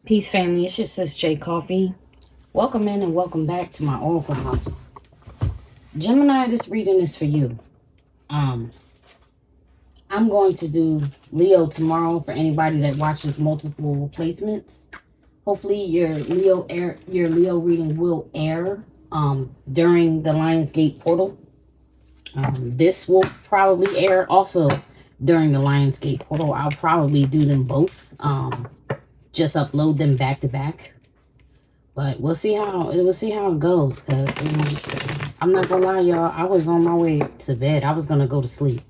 Peace, family. It's just sis j.coffee. Welcome in and welcome back to my Oracle house. Gemini, this reading is for you. I'm going to do Leo tomorrow for anybody that watches multiple placements. Hopefully your Leo reading will air during the Lionsgate portal. This will probably air also during the Lionsgate portal. I'll probably do them both. Just upload them back to back. But we'll see how it goes. Cause I'm not gonna lie, y'all. I was on my way to bed. I was gonna go to sleep.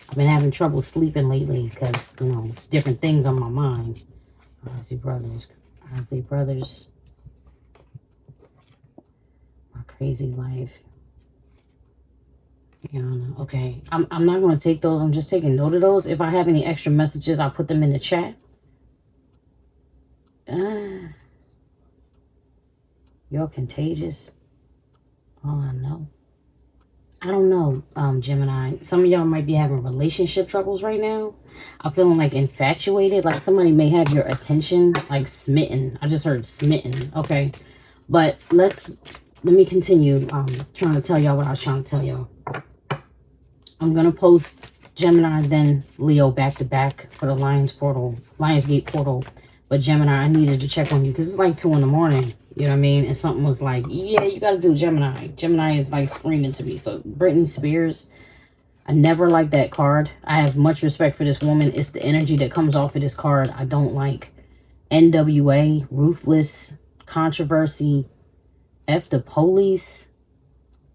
I've been having trouble sleeping lately because it's different things on my mind. Ozzy Brothers, my crazy life. Okay. I'm not gonna take those. I'm just taking note of those. If I have any extra messages, I'll put them in the chat. You're contagious. All I know. I don't know, Gemini. Some of y'all might be having relationship troubles right now. I'm feeling like infatuated. Like somebody may have your attention, like smitten. I just heard smitten. Okay. But let me continue trying to tell y'all what I was trying to tell y'all. I'm going to post Gemini, then Leo back to back for the Lionsgate portal. But Gemini, I needed to check on you because it's like 2 in the morning. You know what I mean? And something was like, yeah, you got to do Gemini. Gemini is like screaming to me. So Britney Spears, I never liked that card. I have much respect for this woman. It's the energy that comes off of this card I don't like. NWA, ruthless, controversy, F the police,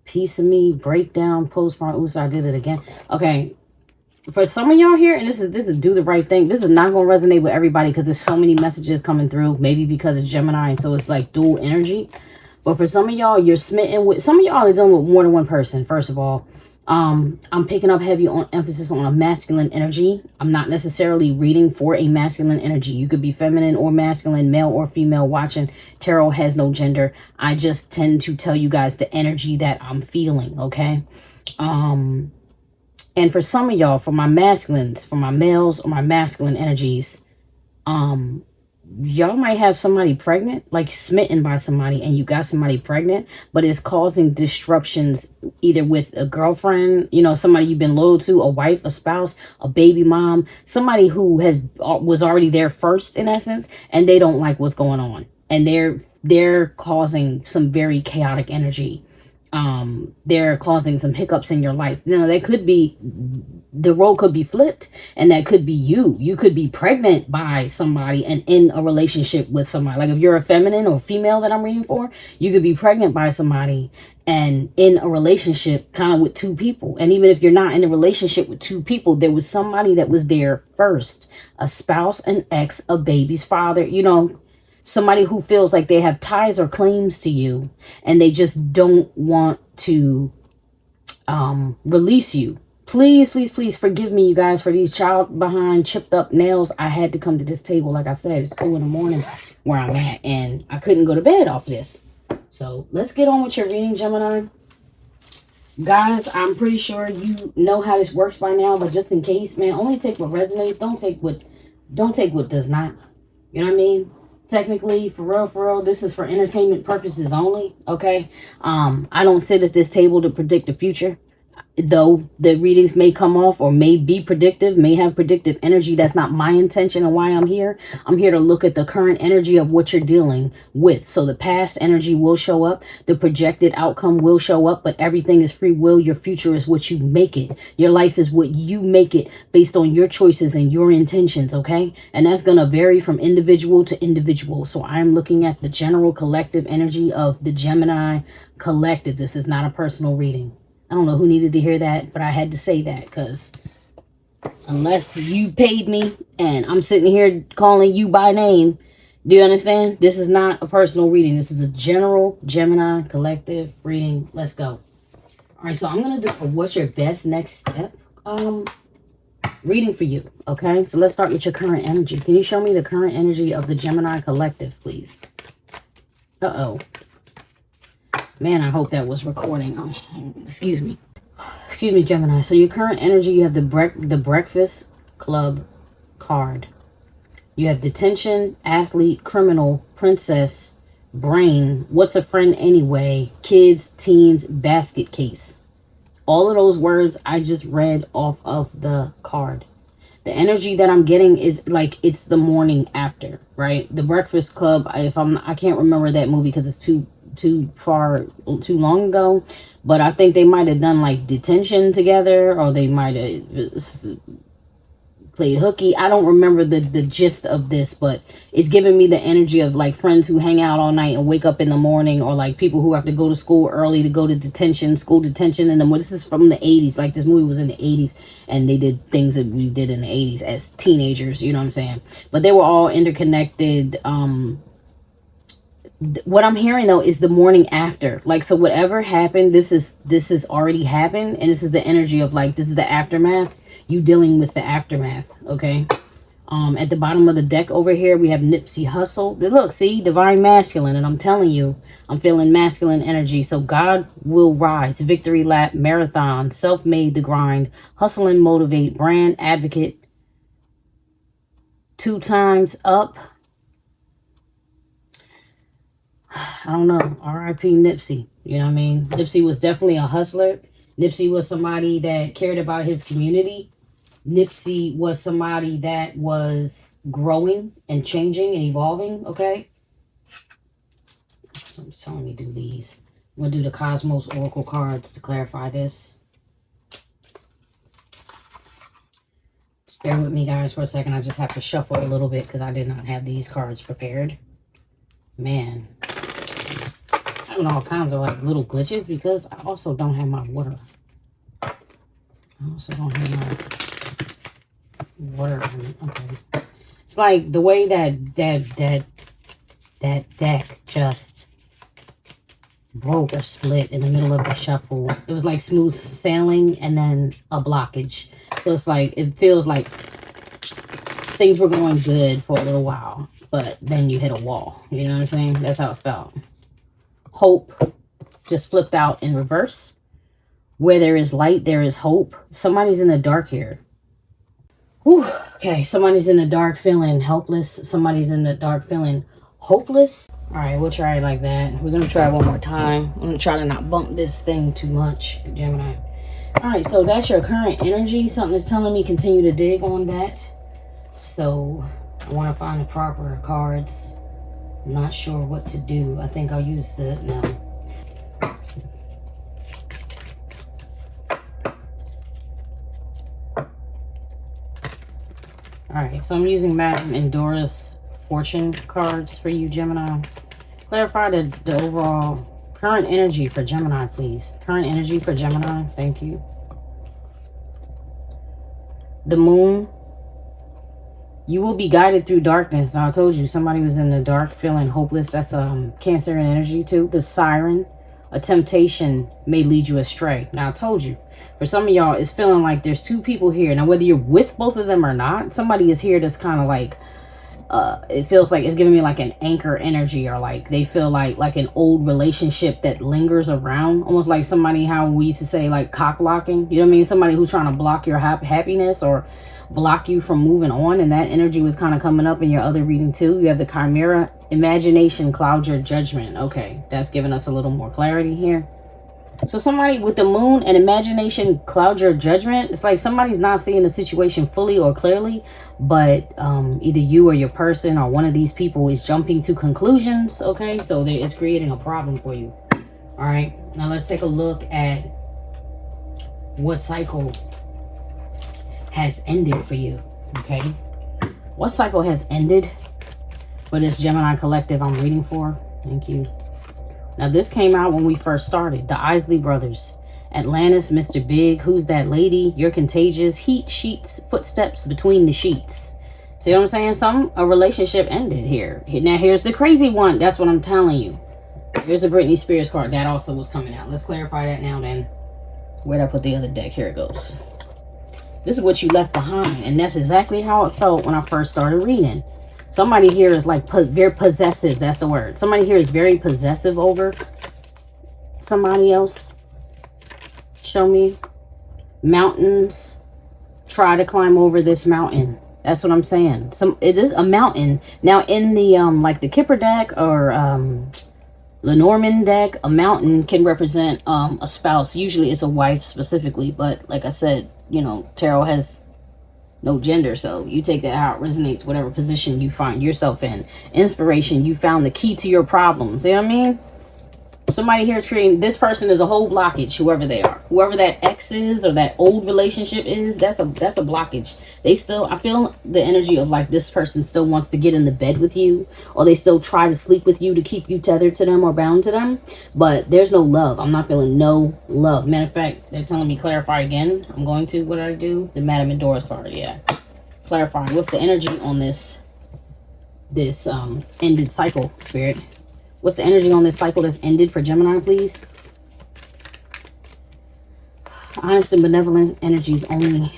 piece of me, breakdown, postpartum. Oops, I did it again. Okay. For some of y'all here, and this is do the right thing. This is not going to resonate with everybody because there's so many messages coming through. Maybe because it's Gemini, and so it's like dual energy. But for some of y'all, you're smitten with. Some of y'all are dealing with more than one person. First of all, I'm picking up heavy on emphasis on a masculine energy. I'm not necessarily reading for a masculine energy. You could be feminine or masculine, male or female watching. Tarot has no gender. I just tend to tell you guys the energy that I'm feeling. Okay. And for some of y'all, for my masculines, for my males or my masculine energies, y'all might have somebody pregnant, like smitten by somebody, and you got somebody pregnant, but it's causing disruptions either with a girlfriend, somebody you've been loyal to, a wife, a spouse, a baby mom, somebody who was already there first in essence, and they don't like what's going on, and they're causing some very chaotic energy. They're causing some hiccups in your life. They could be, the role could be flipped, and that could be you. You could be pregnant by somebody and in a relationship with somebody. Like if you're a feminine or female that I'm reading for, you could be pregnant by somebody and in a relationship kind of with two people. And even if you're not in a relationship with two people, there was somebody that was there first, a spouse, an ex, a baby's father, somebody who feels like they have ties or claims to you and they just don't want to release you. Please, please, please forgive me, you guys, for these child behind chipped up nails. I had to come to this table. Like I said, it's 2 in the morning where I'm at, and I couldn't go to bed off this. So let's get on with your reading, Gemini. Guys, I'm pretty sure you know how this works by now, but just in case, man, only take what resonates. Don't take what does not. You know what I mean? Technically, for real, this is for entertainment purposes only, okay? I don't sit at this table to predict the future. Though the readings may come off or may be predictive, may have predictive energy. That's not my intention and why I'm here. I'm here to look at the current energy of what you're dealing with. So the past energy will show up. The projected outcome will show up. But everything is free will. Your future is what you make it. Your life is what you make it based on your choices and your intentions, okay? And that's going to vary from individual to individual. So I'm looking at the general collective energy of the Gemini collective. This is not a personal reading. I don't know who needed to hear that, but I had to say that because unless you paid me and I'm sitting here calling you by name, do you understand? This is not a personal reading. This is a general Gemini collective reading. Let's go. All right, so I'm going to do what's your best next step reading for you, okay? So let's start with your current energy. Can you show me the current energy of the Gemini collective, please? Uh-oh. Man, I hope that was recording. Oh, excuse me. Excuse me, Gemini. So your current energy, you have the Breakfast Club card. You have detention, athlete, criminal, princess, brain, what's a friend anyway, kids, teens, basket case. All of those words I just read off of the card. The energy that I'm getting is like it's the morning after, right? The Breakfast Club, I can't remember that movie because it's too long ago, but I think they might have done like detention together, or they might have played hooky. I don't remember the gist of this, but it's giving me the energy of like friends who hang out all night and wake up in the morning, or like people who have to go to school early to go to detention, school detention. And then this is from the 80s, like this movie was in the 80s, and they did things that we did in the 80s as teenagers, you know what I'm saying? But they were all interconnected. What I'm hearing though is the morning after, like, so whatever happened, this is already happened, and this is the energy of like, this is the aftermath. You dealing with the aftermath, okay? At the bottom of the deck over here, we have Nipsey Hussle. Look, see, divine masculine, and I'm telling you, I'm feeling masculine energy. So God will rise, victory lap, marathon, self-made, the grind, hustle and motivate, brand, advocate, 2 times up. I don't know, R.I.P. Nipsey, you know what I mean? Nipsey was definitely a hustler. Nipsey was somebody that cared about his community. Nipsey was somebody that was growing and changing and evolving, okay? Someone's telling me to do these. I'm going to do the Cosmos Oracle cards to clarify this. Just bear with me, guys, for a second. I just have to shuffle a little bit because I did not have these cards prepared. Man. I don't know, all kinds of like little glitches because I also don't have my water. I also don't have my water. Okay. It's like the way that deck just broke or split in the middle of the shuffle. It was like smooth sailing and then a blockage. So it's like, it feels like things were going good for a little while, but then you hit a wall. You know what I'm saying? That's how it felt. Hope just flipped out in reverse. Where there is light, there is hope. Somebody's in the dark here. Whew. Okay, somebody's in the dark feeling helpless. Somebody's in the dark feeling hopeless. All right, we'll try it like that. We're going to try one more time. I'm going to try to not bump this thing too much, Gemini. All right, so that's your current energy. Something is telling me continue to dig on that. So I want to find the proper cards. I'm not sure what to do. I think I'll use the, no. Alright, so I'm using Madame Endora's fortune cards for you, Gemini. Clarify the overall current energy for Gemini, please. Current energy for Gemini, thank you. The moon. You will be guided through darkness. Now, I told you somebody was in the dark feeling hopeless. That's Cancer in energy too. The siren. A temptation may lead you astray. Now, I told you. For some of y'all, it's feeling like there's 2 people here. Now, whether you're with both of them or not, somebody is here that's kind of like, it feels like it's giving me like an anchor energy, or like they feel like an old relationship that lingers around. Almost like somebody, how we used to say like cock blocking. You know what I mean? Somebody who's trying to block your happiness or block you from moving on, and that energy was kind of coming up in your other reading too. You have the Chimera. Imagination clouds your judgment. Okay, that's giving us a little more clarity here. So somebody with the moon and imagination cloud your judgment. It's like somebody's not seeing the situation fully or clearly, but either you or your person or one of these people is jumping to conclusions. Okay, so it's creating a problem for you. All right, now let's take a look at what cycle has ended for you. Okay, what cycle has ended for this Gemini collective I'm reading for? Thank you. Now, this came out when we first started. The Isley Brothers. Atlantis, Mr. Big, Who's That Lady? You're Contagious. Heat, Sheets, Footsteps Between the Sheets. See what I'm saying? A relationship ended here. Now, here's the crazy one. That's what I'm telling you. Here's a Britney Spears card. That also was coming out. Let's clarify that now then. Where'd I put the other deck? Here it goes. This is what you left behind. And that's exactly how it felt when I first started reading. Somebody here is like very possessive. That's the word. Somebody here is very possessive over somebody else. Show me. Mountains. Try to climb over this mountain. That's what I'm saying. It is a mountain. Now in the like the Kipper deck or Lenormand deck, a mountain can represent a spouse. Usually it's a wife specifically, but like I said, you know, tarot has no gender, so you take that how it resonates, whatever position you find yourself in. Inspiration, you found the key to your problems. You know what I mean? Somebody here is creating, this person is a whole blockage, whoever they are, whoever that ex is or that old relationship is. That's a blockage. They still, I feel the energy of like this person still wants to get in the bed with you, or they still try to sleep with you to keep you tethered to them or bound to them, but there's no love. I'm not feeling no love. Matter of fact, they're telling me clarify again. I'm going to, what did I do? The Madame Medora's card. Yeah, clarify. What's the energy on this ended cycle, Spirit? What's the energy on this cycle that's ended for Gemini, please? Honest and benevolent energies only.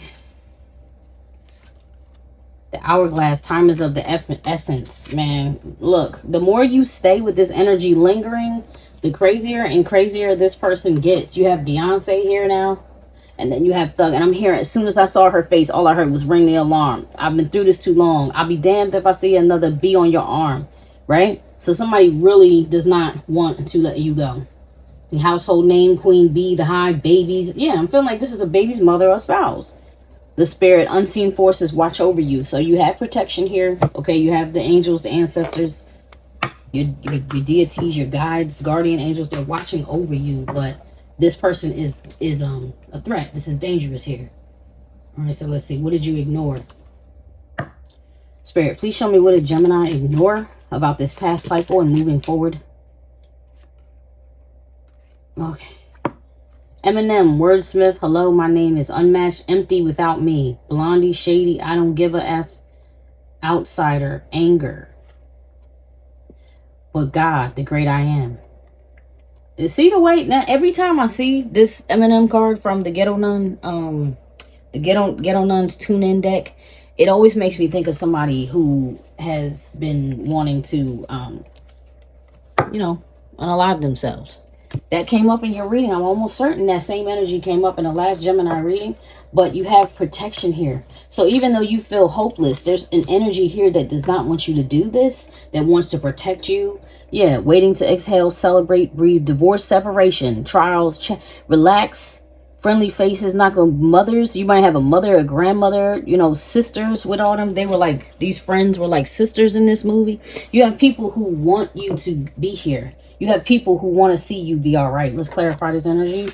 The hourglass, time is of the essence, man. Look, the more you stay with this energy lingering, the crazier and crazier this person gets. You have Beyonce here now, and then you have Thug. And I'm here, as soon as I saw her face, all I heard was ring the alarm. I've been through this too long. I'll be damned if I see another bee on your arm, right? So somebody really does not want to let you go. The household name, Queen Bee, the high babies. Yeah, I'm feeling like this is a baby's mother or spouse. The spirit, unseen forces watch over you. So you have protection here. Okay, you have the angels, the ancestors, your deities, your guides, guardian angels. They're watching over you. But this person is a threat. This is dangerous here. All right, so let's see. What did you ignore? Spirit, please show me what did Gemini ignore about this past cycle and moving forward. Okay. Eminem, wordsmith, hello, my name is unmatched, empty without me. Blondie, shady, I don't give a F. Outsider, anger. But God, the great I am. See the way, now every time I see this Eminem card from the Ghetto Nun, the Ghetto Nun's tune-in deck, it always makes me think of somebody who has been wanting to, you know, unalive themselves. That came up in your reading. I'm almost certain that same energy came up in the last Gemini reading, but you have protection here. So even though you feel hopeless, there's an energy here that does not want you to do this, that wants to protect you. Yeah, waiting to exhale, celebrate, breathe, divorce, separation, trials, relax. Friendly faces, not gonna mothers. You might have a mother, a grandmother, you know, sisters with all them. They were like, these friends were like sisters in this movie. You have people who want you to be here. You have people who want to see you be all right. Let's clarify this energy.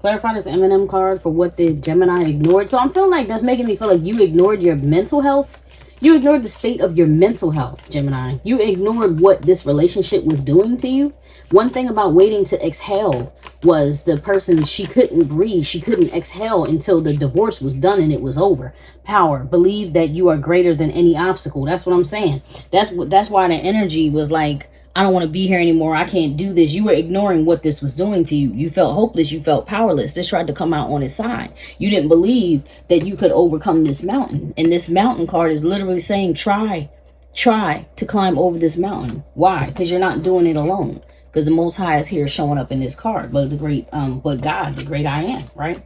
Clarify this Eminem card for what the Gemini ignored. So I'm feeling like that's making me feel like you ignored your mental health. You ignored the state of your mental health, Gemini. You ignored what this relationship was doing to you. One thing about waiting to exhale was the person, she couldn't breathe. She couldn't exhale until the divorce was done and it was over. Power. Believe that you are greater than any obstacle. That's what I'm saying. That's why the energy was like, I don't want to be here anymore. I can't do this. You were ignoring what this was doing to you. You felt hopeless. You felt powerless. This tried to come out on its side. You didn't believe that you could overcome this mountain. And this mountain card is literally saying, try to climb over this mountain. Why? Because you're not doing it alone. Because the Most High is here showing up in this card. But but God, the great I am, right?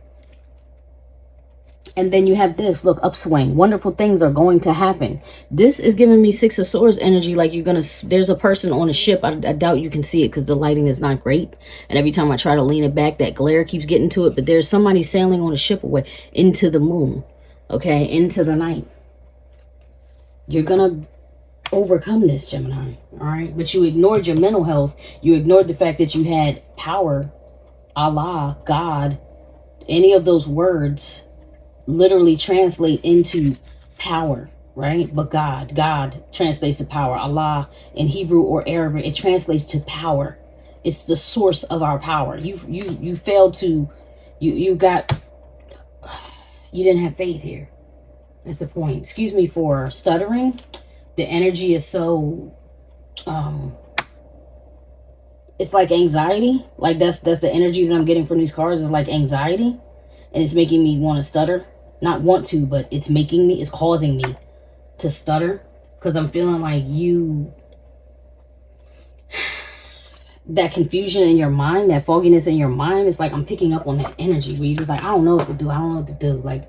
And then you have this, look, upswing. Wonderful things are going to happen. This is giving me Six of Swords energy. Like you're going to, there's a person on a ship. I doubt you can see it because the lighting is not great. And every time I try to lean it back, that glare keeps getting to it. But there's somebody sailing on a ship away into the moon. Okay, into the night. You're going to overcome this, Gemini. All right. But you ignored your mental health. You ignored the fact that you had power, Allah, God, any of those words literally translate into power, right? But God translates to power. Allah in Hebrew or Arabic, it translates to power. It's the source of our power. You failed to, you didn't have faith here. That's the point. Excuse me for stuttering. The energy is so, it's like anxiety. Like that's the energy that I'm getting from these cards is like anxiety. And it's making me want to stutter. Not want to, but it's making me, it's causing me to stutter. Because I'm feeling like that confusion in your mind, that fogginess in your mind, it's like I'm picking up on that energy where you're just like, I don't know what to do. I don't know what to do. Like,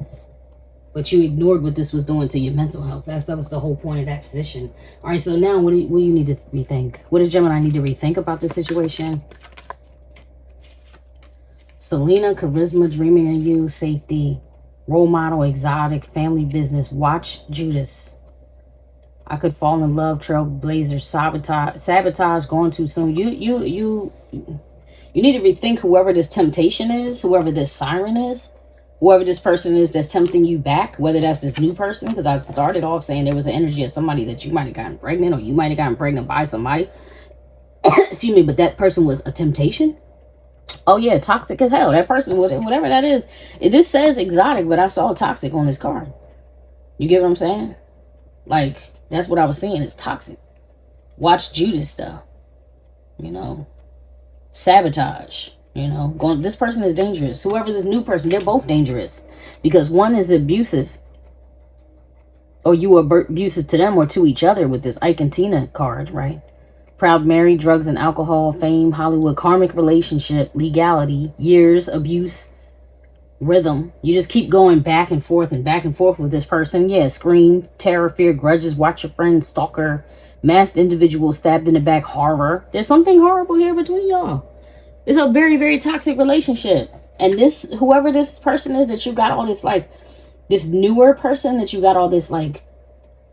But you ignored what this was doing to your mental health. That was the whole point of that position. All right, so now what do you need to rethink? What does Gemini need to rethink about this situation? Selena, charisma, dreaming of you, safety, role model, exotic, family business, watch Judas. I could fall in love, trailblazer, sabotage, going too soon. You need to rethink whoever this temptation is, whoever this siren is, whoever this person is that's tempting you back, whether that's this new person, because I started off saying there was an energy of somebody that you might have gotten pregnant, or you might have gotten pregnant by somebody. Excuse me, but that person was a temptation. Oh yeah, toxic as hell. That person, whatever that is. This says exotic, but I saw toxic on this card. You get what I'm saying? Like, that's what I was saying. It's toxic. Watch Judas stuff. You know, sabotage. You know, this person is dangerous. Whoever this new person, they're both dangerous. Because one is abusive. Or you were abusive to them or to each other with this Ike and Tina card, right? Proud married, drugs and alcohol, fame, Hollywood, karmic relationship, legality, years, abuse, rhythm. You just keep going back and forth with this person. Yeah, scream, terror, fear, grudges, watch your friend, stalker, masked individual, stabbed in the back, horror. There's something horrible here between y'all. It's a very, very toxic relationship. And this, whoever this person is that you got all this, like, this newer person that you got all this, like,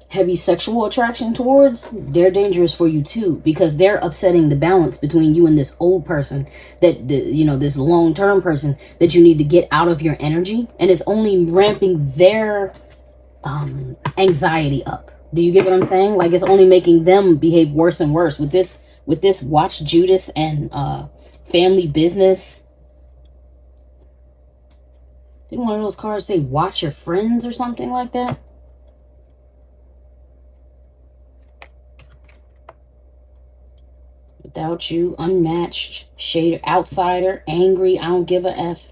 heavy sexual attraction towards, they're dangerous for you too, because they're upsetting the balance between you and this old person, you know, this long-term person that you need to get out of your energy, and it's only ramping their anxiety up. Do you get what I'm saying? Like, it's only making them behave worse and worse with this watch Judas and family business. Didn't one of those cards say watch your friends or something like that? Without you, unmatched, shade, outsider, angry, I don't give a F.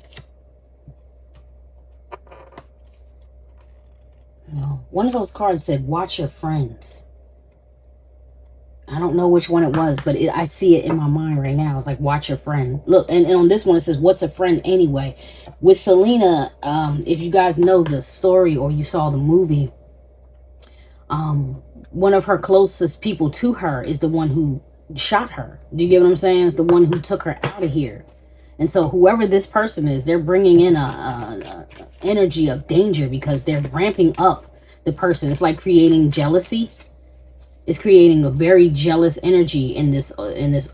No, one of those cards said watch your friends. I don't know which one it was, but I see it in my mind right now. It's like, watch your friend. Look, and on this one, it says, what's a friend anyway? With Selena, if you guys know the story or you saw the movie, one of her closest people to her is the one who shot her. Do you get what I'm saying? It's the one who took her out of here. And so whoever this person is, they're bringing in a energy of danger because they're ramping up the person. It's like creating jealousy. It's creating a very jealous energy in this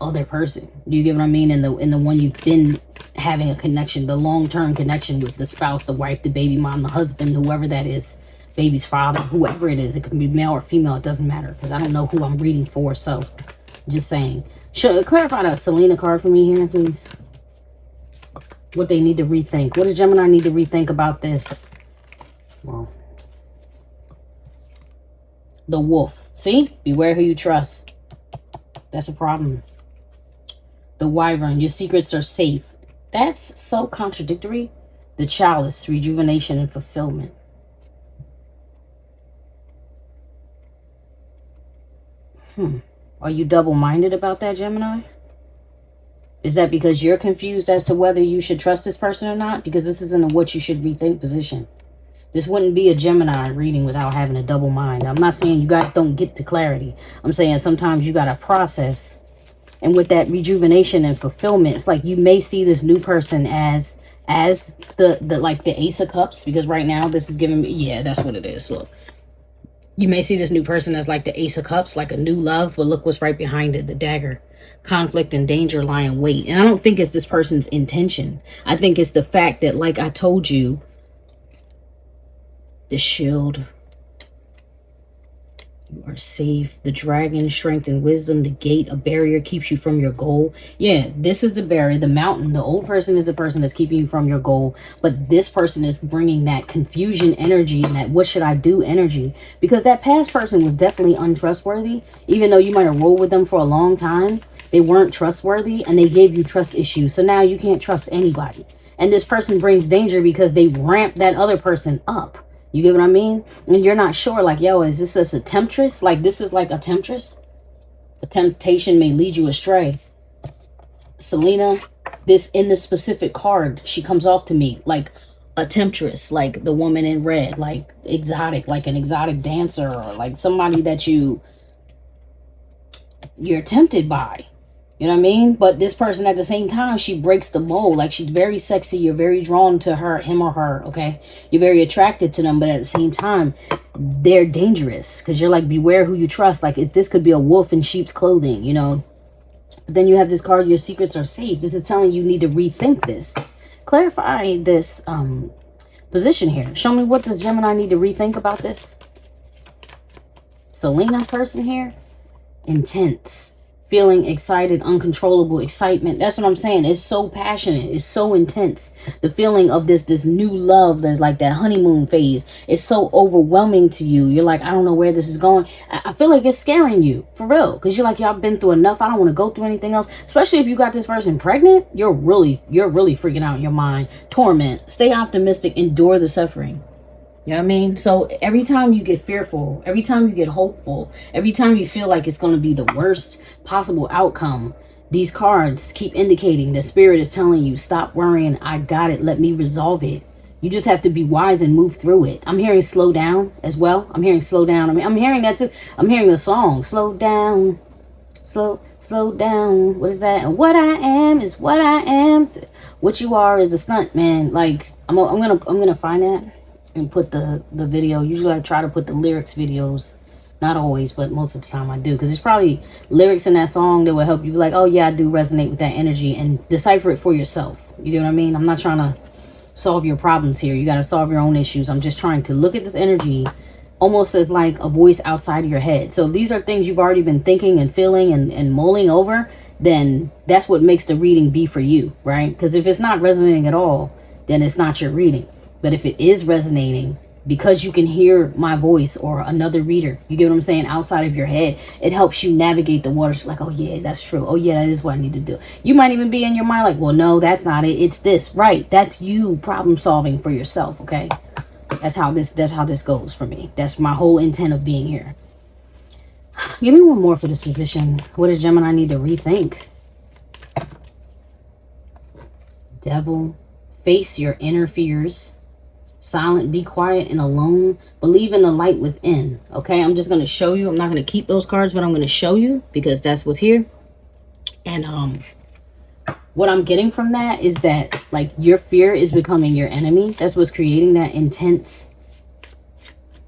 other person. Do you get what I mean? In the one you've been having a connection, the long-term connection with the spouse, the wife, the baby mom, the husband, whoever that is, baby's father, whoever it is. It can be male or female. It doesn't matter because I don't know who I'm reading for. So just saying. Clarify that Selena card for me here, please. What they need to rethink. What does Gemini need to rethink about this? Well, the wolf. See? Beware who you trust. That's a problem. The wyvern. Your secrets are safe. That's so contradictory. The chalice. Rejuvenation and fulfillment. Are you double-minded about that, Gemini? Is that because you're confused as to whether you should trust this person or not? Because this isn't a what you should rethink position. This wouldn't be a Gemini reading without having a double mind. I'm not saying you guys don't get to clarity. I'm saying sometimes you got to process. And with that rejuvenation and fulfillment, it's like you may see this new person as the Ace of Cups. Because right now this is giving me, yeah, that's what it is. Look. You may see this new person as like the Ace of Cups, like a new love. But look what's right behind it, the dagger. Conflict and danger lie in wait. And I don't think it's this person's intention. I think it's the fact that, like I told you, the shield, you are safe. The dragon, strength and wisdom. The gate, a barrier keeps you from your goal. Yeah, this is the barrier. The mountain, the old person is the person that's keeping you from your goal. But this person is bringing that confusion energy and that what should I do energy. Because that past person was definitely untrustworthy. Even though you might have rolled with them for a long time, they weren't trustworthy and they gave you trust issues. So now you can't trust anybody. And this person brings danger because they ramped that other person up. You get what I mean? And you're not sure, like, yo, is this just a temptress? Like, this is like a temptress. A temptation may lead you astray. Selena, in this specific card, she comes off to me like a temptress, like the woman in red, like exotic, like an exotic dancer, or like somebody that you're tempted by. You know what I mean? But this person at the same time, she breaks the mold. Like, she's very sexy. You're very drawn to her, him or her, okay? You're very attracted to them. But at the same time, they're dangerous. Because you're like, beware who you trust. Like, this could be a wolf in sheep's clothing, you know? But then you have this card, your secrets are safe. This is telling you need to rethink this. Clarify this position here. Show me, what does Gemini need to rethink about this? Selena person here. Intense. Feeling excited, uncontrollable excitement. That's what I'm saying. It's so passionate. It's so intense. The feeling of this new love that's like that honeymoon phase. It's so overwhelming to you. You're like, I don't know where this is going. I feel like it's scaring you. For real. Because you're like, y'all been through enough. I don't want to go through anything else. Especially if you got this person pregnant. You're really freaking out in your mind. Torment. Stay optimistic. Endure the suffering. You know what I mean? So every time you get fearful, every time you get hopeful, every time you feel like it's going to be the worst possible outcome, these cards keep indicating the spirit is telling you, stop worrying. I got it. Let me resolve it. You just have to be wise and move through it. I'm hearing slow down as well. I'm hearing slow down. I mean, I'm hearing that too. I'm hearing the song, slow down, slow down. What is that? And what I am is what I am. What you are is a stunt, man. Like, I'm gonna find that and put the video. Usually I try to put the lyrics videos, not always, but most of the time I do, because there's probably lyrics in that song that will help you be like, oh yeah, I do resonate with that energy, and decipher it for yourself. You get what I mean? I'm not trying to solve your problems here. You got to solve your own issues. I'm just trying to look at this energy almost as like a voice outside of your head. So these are things you've already been thinking and feeling and mulling over, then that's what makes the reading be for you, right? Because if it's not resonating at all, then it's not your reading. But if it is resonating, because you can hear my voice or another reader, you get what I'm saying, outside of your head, it helps you navigate the waters. Like, oh yeah, that's true. Oh yeah, that is what I need to do. You might even be in your mind like, well, no, that's not it. It's this, right? That's you problem solving for yourself, okay? That's how this goes for me. That's my whole intent of being here. Give me one more for this position. What does Gemini need to rethink? Devil. Face your inner fears. Silent, be quiet and alone. Believe in the light within. Okay, I'm just going to show you. I'm not going to keep those cards, but I'm going to show you because that's what's here. And what I'm getting from that is that, like, your fear is becoming your enemy. That's what's creating that intense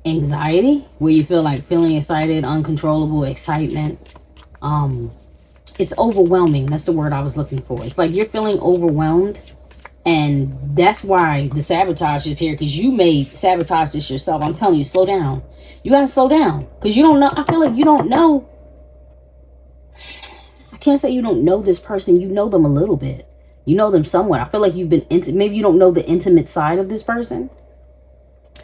anxiety where you feel like feeling excited, uncontrollable excitement. It's overwhelming. That's the word I was looking for. It's like you're feeling overwhelmed. And that's why the sabotage is here, because you may sabotage this yourself. I'm telling you, slow down. You got to slow down because you don't know. I feel like you don't know. I can't say you don't know this person. You know them a little bit. You know them somewhat. I feel like you've been maybe you don't know the intimate side of this person.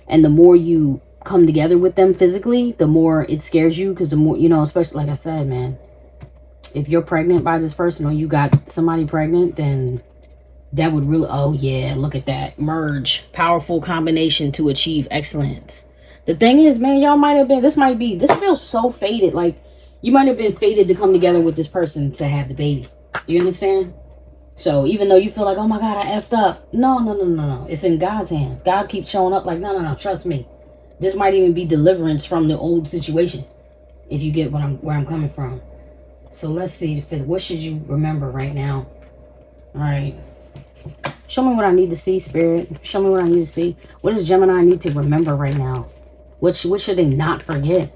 And the more you come together with them physically, the more it scares you, because the more, you know, especially like I said, man, if you're pregnant by this person or you got somebody pregnant, then that would really, oh yeah, look at that. Merge. Powerful combination to achieve excellence. The thing is, man, y'all might have been, this feels so fated. Like, you might have been fated to come together with this person to have the baby. You understand? So even though you feel like, oh my God, I effed up. No. It's in God's hands. God keeps showing up like, no, trust me. This might even be deliverance from the old situation. If you get where I'm coming from. So let's see, what should you remember right now? All right. Show me what I need to see, Spirit. Show me what I need to see. What does Gemini need to remember right now? What should they not forget?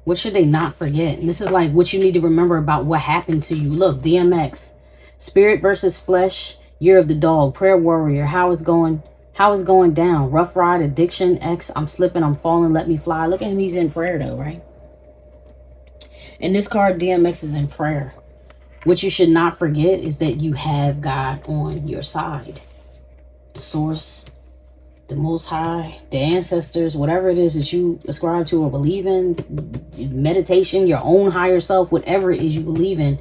What should they not forget? And this is like what you need to remember about what happened to you. Look, DMX. Spirit versus flesh. Year of the dog. Prayer warrior. How is going down? Rough ride. Addiction. X. I'm slipping. I'm falling. Let me fly. Look at him. He's in prayer though, right? And this card, DMX, is in prayer. What you should not forget is that you have God on your side. The source, the Most High, the ancestors, whatever it is that you ascribe to or believe in, meditation, your own higher self, whatever it is you believe in,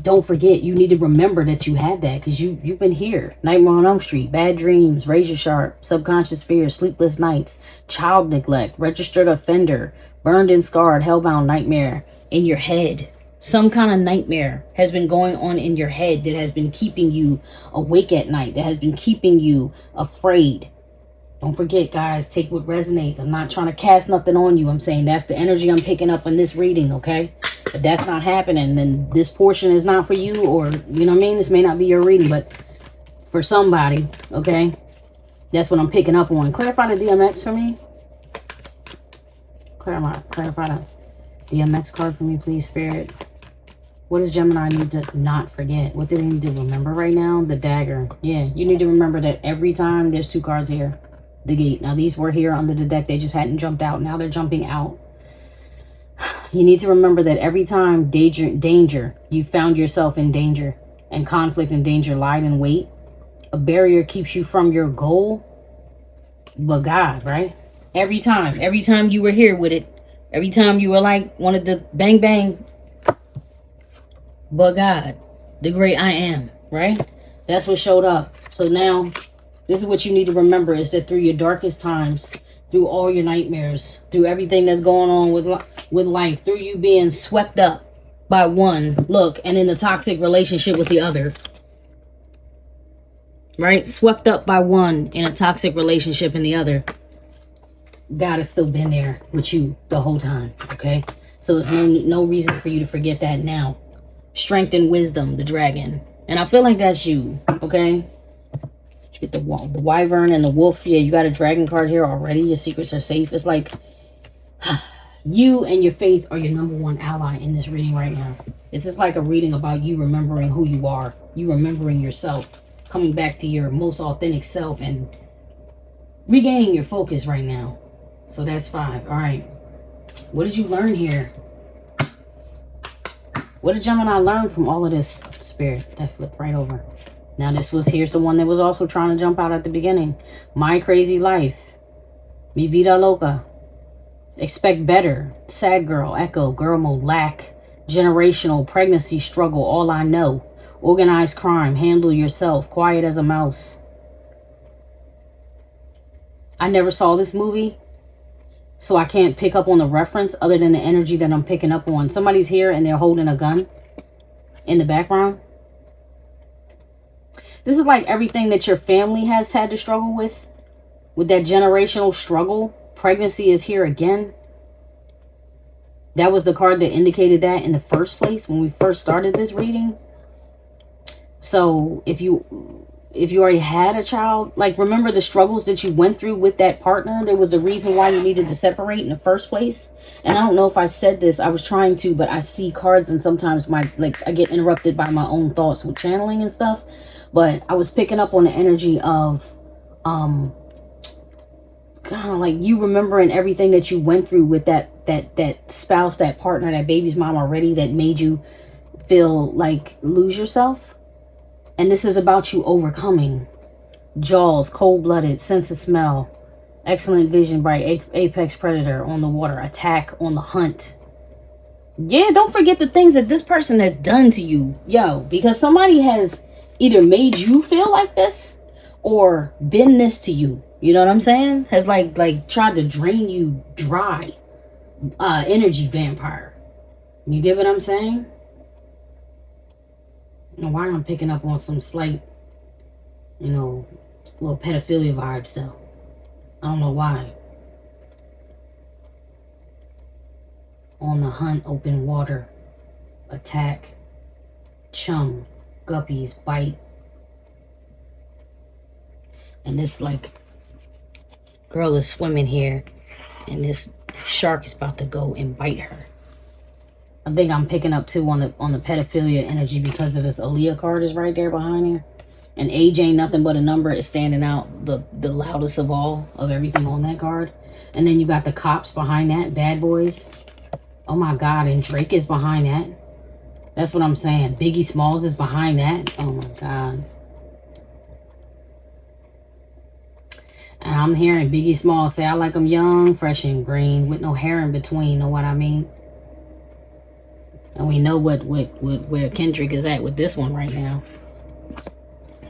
don't forget, you need to remember that you have that, because you've been here. Nightmare on Elm Street, bad dreams, razor sharp, subconscious fears, sleepless nights, child neglect, registered offender, burned and scarred, hellbound nightmare in your head. Some kind of nightmare has been going on in your head that has been keeping you awake at night, that has been keeping you afraid. Don't forget, guys, take what resonates. I'm not trying to cast nothing on you. I'm saying that's the energy I'm picking up in this reading, okay? If that's not happening, then this portion is not for you, or, you know what I mean? This may not be your reading, but for somebody, okay? That's what I'm picking up on. Clarify the DMX for me. Clarify the DMX card for me, please, Spirit. What does Gemini need to not forget? What do they need to remember right now? The dagger. Yeah, you need to remember that every time there's 2 cards here. The gate. Now, these were here under the deck. They just hadn't jumped out. Now they're jumping out. You need to remember that every time danger, you found yourself in danger, and conflict and danger lied in wait. A barrier keeps you from your goal, but God, right? Every time you were here with it, every time you were like, wanted to bang, bang, but God, the great I am, right? That's what showed up. So now, this is what you need to remember, is that through your darkest times, through all your nightmares, through everything that's going on with life, through you being swept up by one, look, and in a toxic relationship with the other, right? Swept up by one in a toxic relationship in the other, God has still been there with you the whole time, okay? So there's no reason for you to forget that now. Strength and wisdom, the dragon. And I feel like that's you, okay? You get the wyvern and the wolf. Yeah, you got a dragon card here already. Your secrets are safe. It's like you and your faith are your #1 ally in this reading right now. It's just like a reading about you remembering who you are. You remembering yourself. Coming back to your most authentic self and regaining your focus right now. So that's 5. All right. What did you learn here? What did Gemini learn from all of this, Spirit? That flipped right over. Now here's the one that was also trying to jump out at the beginning. My crazy life. Mi vida loca. Expect better. Sad girl. Echo. Girl mode. Lack. Generational. Pregnancy struggle. All I know. Organized crime. Handle yourself. Quiet as a mouse. I never saw this movie, so I can't pick up on the reference other than the energy that I'm picking up on. Somebody's here and they're holding a gun in the background. This is like everything that your family has had to struggle with that generational struggle. Pregnancy is here again. That was the card that indicated that in the first place when we first started this reading. So if you already had a child, like, remember the struggles that you went through with that partner. There was the reason why you needed to separate in the first place. And I don't know if I said this. I was trying to, but I see cards and sometimes I get interrupted by my own thoughts with channeling and stuff. But I was picking up on the energy of kind of like you remembering everything that you went through with that spouse, that partner, that baby's mom already, that made you feel like lose yourself. And this is about you overcoming. Jaws, cold-blooded, sense of smell, excellent vision, bright, apex predator on the water, attack on the hunt. Yeah, don't forget the things that this person has done to you. Yo, because somebody has either made you feel like this or been this to you. You know what I'm saying? Has like tried to drain you dry. Energy vampire. You get what I'm saying? And why I'm picking up on some slight, little pedophilia vibes though. I don't know why. On the hunt, open water, attack, chum, guppies, bite. And this girl is swimming here and this shark is about to go and bite her. I think I'm picking up too on the pedophilia energy because of this Aaliyah card is right there behind here. And age ain't nothing but a number. Is standing out the loudest of all of everything on that card. And then you got the cops behind that, bad boys. Oh my God, and Drake is behind that. That's what I'm saying. Biggie Smalls is behind that. Oh my God. And I'm hearing Biggie Smalls say, I like them young, fresh and green, with no hair in between, know what I mean? And we know where Kendrick is at with this one right now.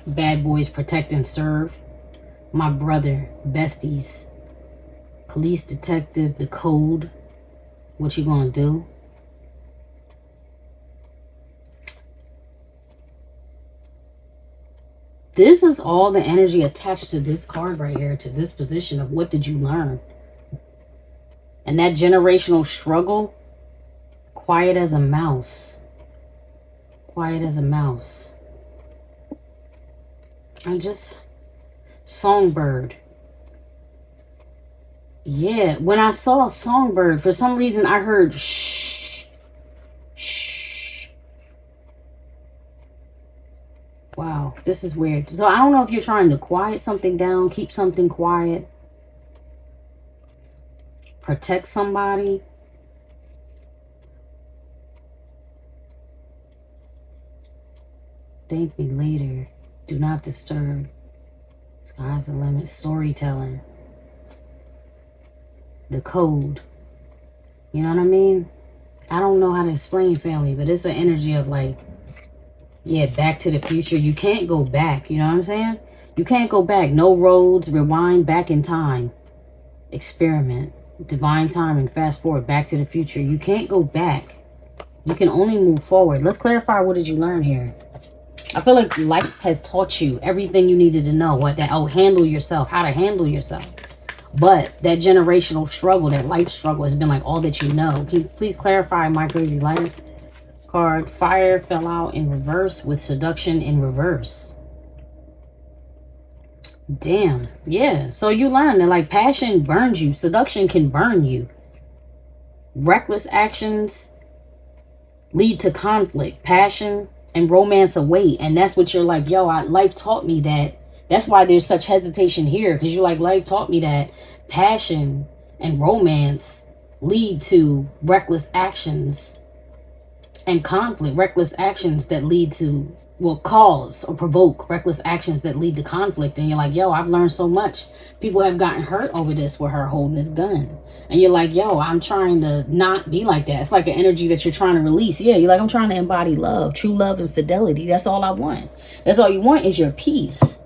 Bad boys, protect and serve. My brother, besties. Police detective, the code. What you gonna do? this is all the energy attached to this card right here, to this position of what did you learn. And that generational struggle, quiet as a mouse. Quiet as a mouse. And just songbird. Yeah, when I saw songbird, for some reason I heard shh. Shh. Wow, this is weird. So I don't know if you're trying to quiet something down, keep something quiet, protect somebody. Thank me later. Do not disturb. Sky's the limit. Storyteller. The code. You know what I mean? I don't know how to explain, family, but it's the energy of like, yeah, back to the future. You can't go back. You know what I'm saying? You can't go back. No roads. Rewind back in time. Experiment. Divine timing. Fast forward. Back to the future. You can't go back. You can only move forward. Let's clarify, what did you learn here? I feel like life has taught you everything you needed to know. What that, oh, handle yourself, how to handle yourself. But that generational struggle, that life struggle has been like all that you know. Can you please clarify my crazy life? Card, fire fell out in reverse with seduction in reverse. Damn. Yeah. So you learn that like passion burns you. Seduction can burn you. Reckless actions lead to conflict. Passion and romance away. And that's what you're like, yo, life taught me that. That's why there's such hesitation here. Because you're like, life taught me that passion and romance lead to reckless actions and conflict. Reckless actions that lead to, will cause or provoke reckless actions that lead to conflict. And you're like, yo, I've learned so much. People have gotten hurt over this with her holding this gun. And you're like, yo, I'm trying to not be like that. It's like an energy that you're trying to release. Yeah, you're like, I'm trying to embody love, true love and fidelity. That's all I want. That's all you want is your peace.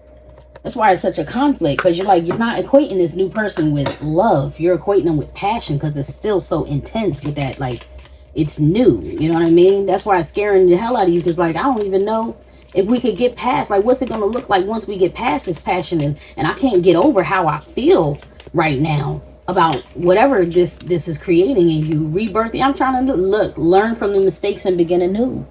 That's why it's such a conflict. Because you're like, you're not equating this new person with love. You're equating them with passion because it's still so intense with that. Like, it's new. You know what I mean? That's why it's scaring the hell out of you. Because, like, I don't even know if we could get past, like, what's it going to look like once we get past this passion? And I can't get over how I feel right now about whatever this is creating in you. Rebirth. I'm trying to learn from the mistakes and begin anew.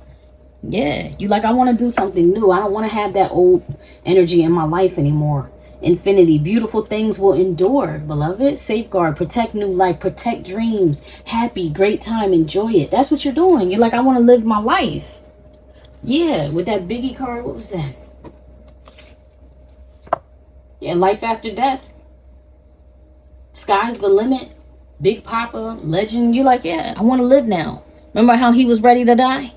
Yeah, you like, I want to do something new. I don't want to have that old energy in my life anymore. Infinity. Beautiful things will endure, beloved. Safeguard. Protect new life. Protect dreams. Happy. Great time. Enjoy it. That's what you're doing. You're like, I want to live my life. Yeah, with that Biggie card. What was that? Yeah, life after death. Sky's the limit. Big Papa. Legend. You're like, yeah, I want to live now. Remember how he was ready to die?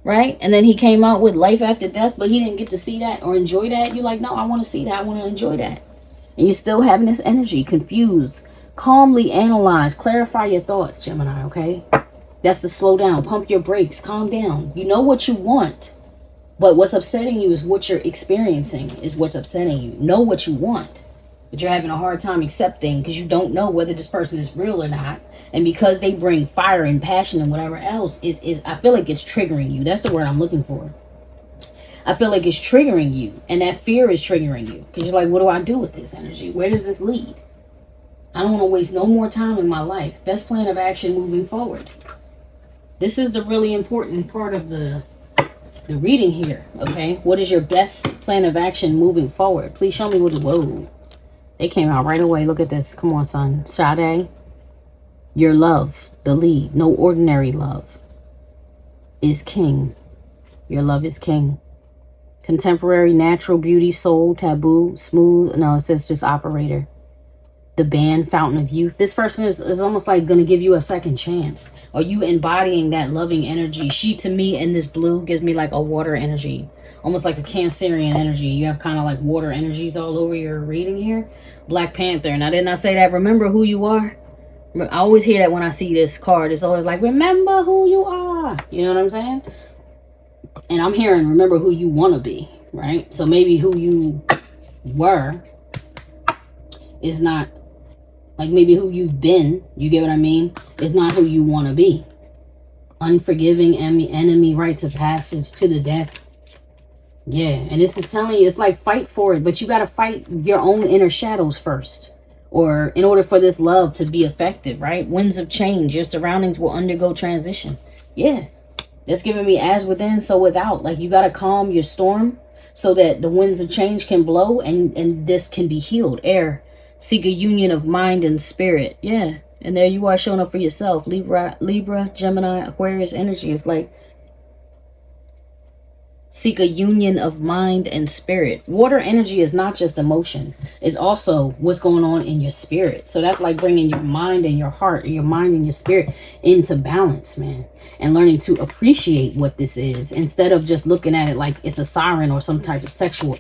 Right? And then he came out with life after death, but he didn't get to see that or enjoy that. You're like, no, I want to see that. I want to enjoy that. And you're still having this energy. Confused. Calmly analyze. Clarify your thoughts, Gemini, okay? That's to slow down. Pump your brakes. Calm down. You know what you want. But what's upsetting you is what you're experiencing is what's upsetting you. Know what you want. But you're having a hard time accepting because you don't know whether this person is real or not. And because they bring fire and passion and whatever else, I feel like it's triggering you. That's the word I'm looking for. I feel like it's triggering you. And that fear is triggering you. Because you're like, what do I do with this energy? Where does this lead? I don't want to waste no more time in my life. Best plan of action moving forward. This is the really important part of the reading here. Okay. What is your best plan of action moving forward? Please show me what it, whoa. They came out right away. Look at this. Come on, son. Sade. Your love, the lead. No ordinary love is king. Your love is king. Contemporary, natural beauty, soul, taboo, smooth. No, it says just operator. The band, fountain of youth. This person is almost like going to give you a second chance. Are you embodying that loving energy? She, to me, in this blue, gives me like a water energy. Almost like a Cancerian energy. You have kind of like water energies all over your reading here. Black Panther. Now, didn't I say that? Remember who you are? I always hear that when I see this card. It's always like, remember who you are. You know what I'm saying? And I'm hearing, remember who you want to be, right? So maybe who you were is not, like maybe who you've been, you get what I mean, is not who you want to be. Unforgiving enemy, rites of passage to the death. Yeah, and this is telling you, it's like fight for it, but you got to fight your own inner shadows first, or in order for this love to be effective, right? Winds of change, your surroundings will undergo transition. Yeah, that's giving me as within, so without. Like, you got to calm your storm so that the winds of change can blow and this can be healed. Air, seek a union of mind and spirit. Yeah, and there you are showing up for yourself. Libra, Gemini, Aquarius energy is like, seek a union of mind and spirit. Water energy is not just emotion. It's also what's going on in your spirit. So that's like bringing your mind and your heart, your mind and your spirit into balance, man. And learning to appreciate what this is instead of just looking at it like it's a siren or some type of sexual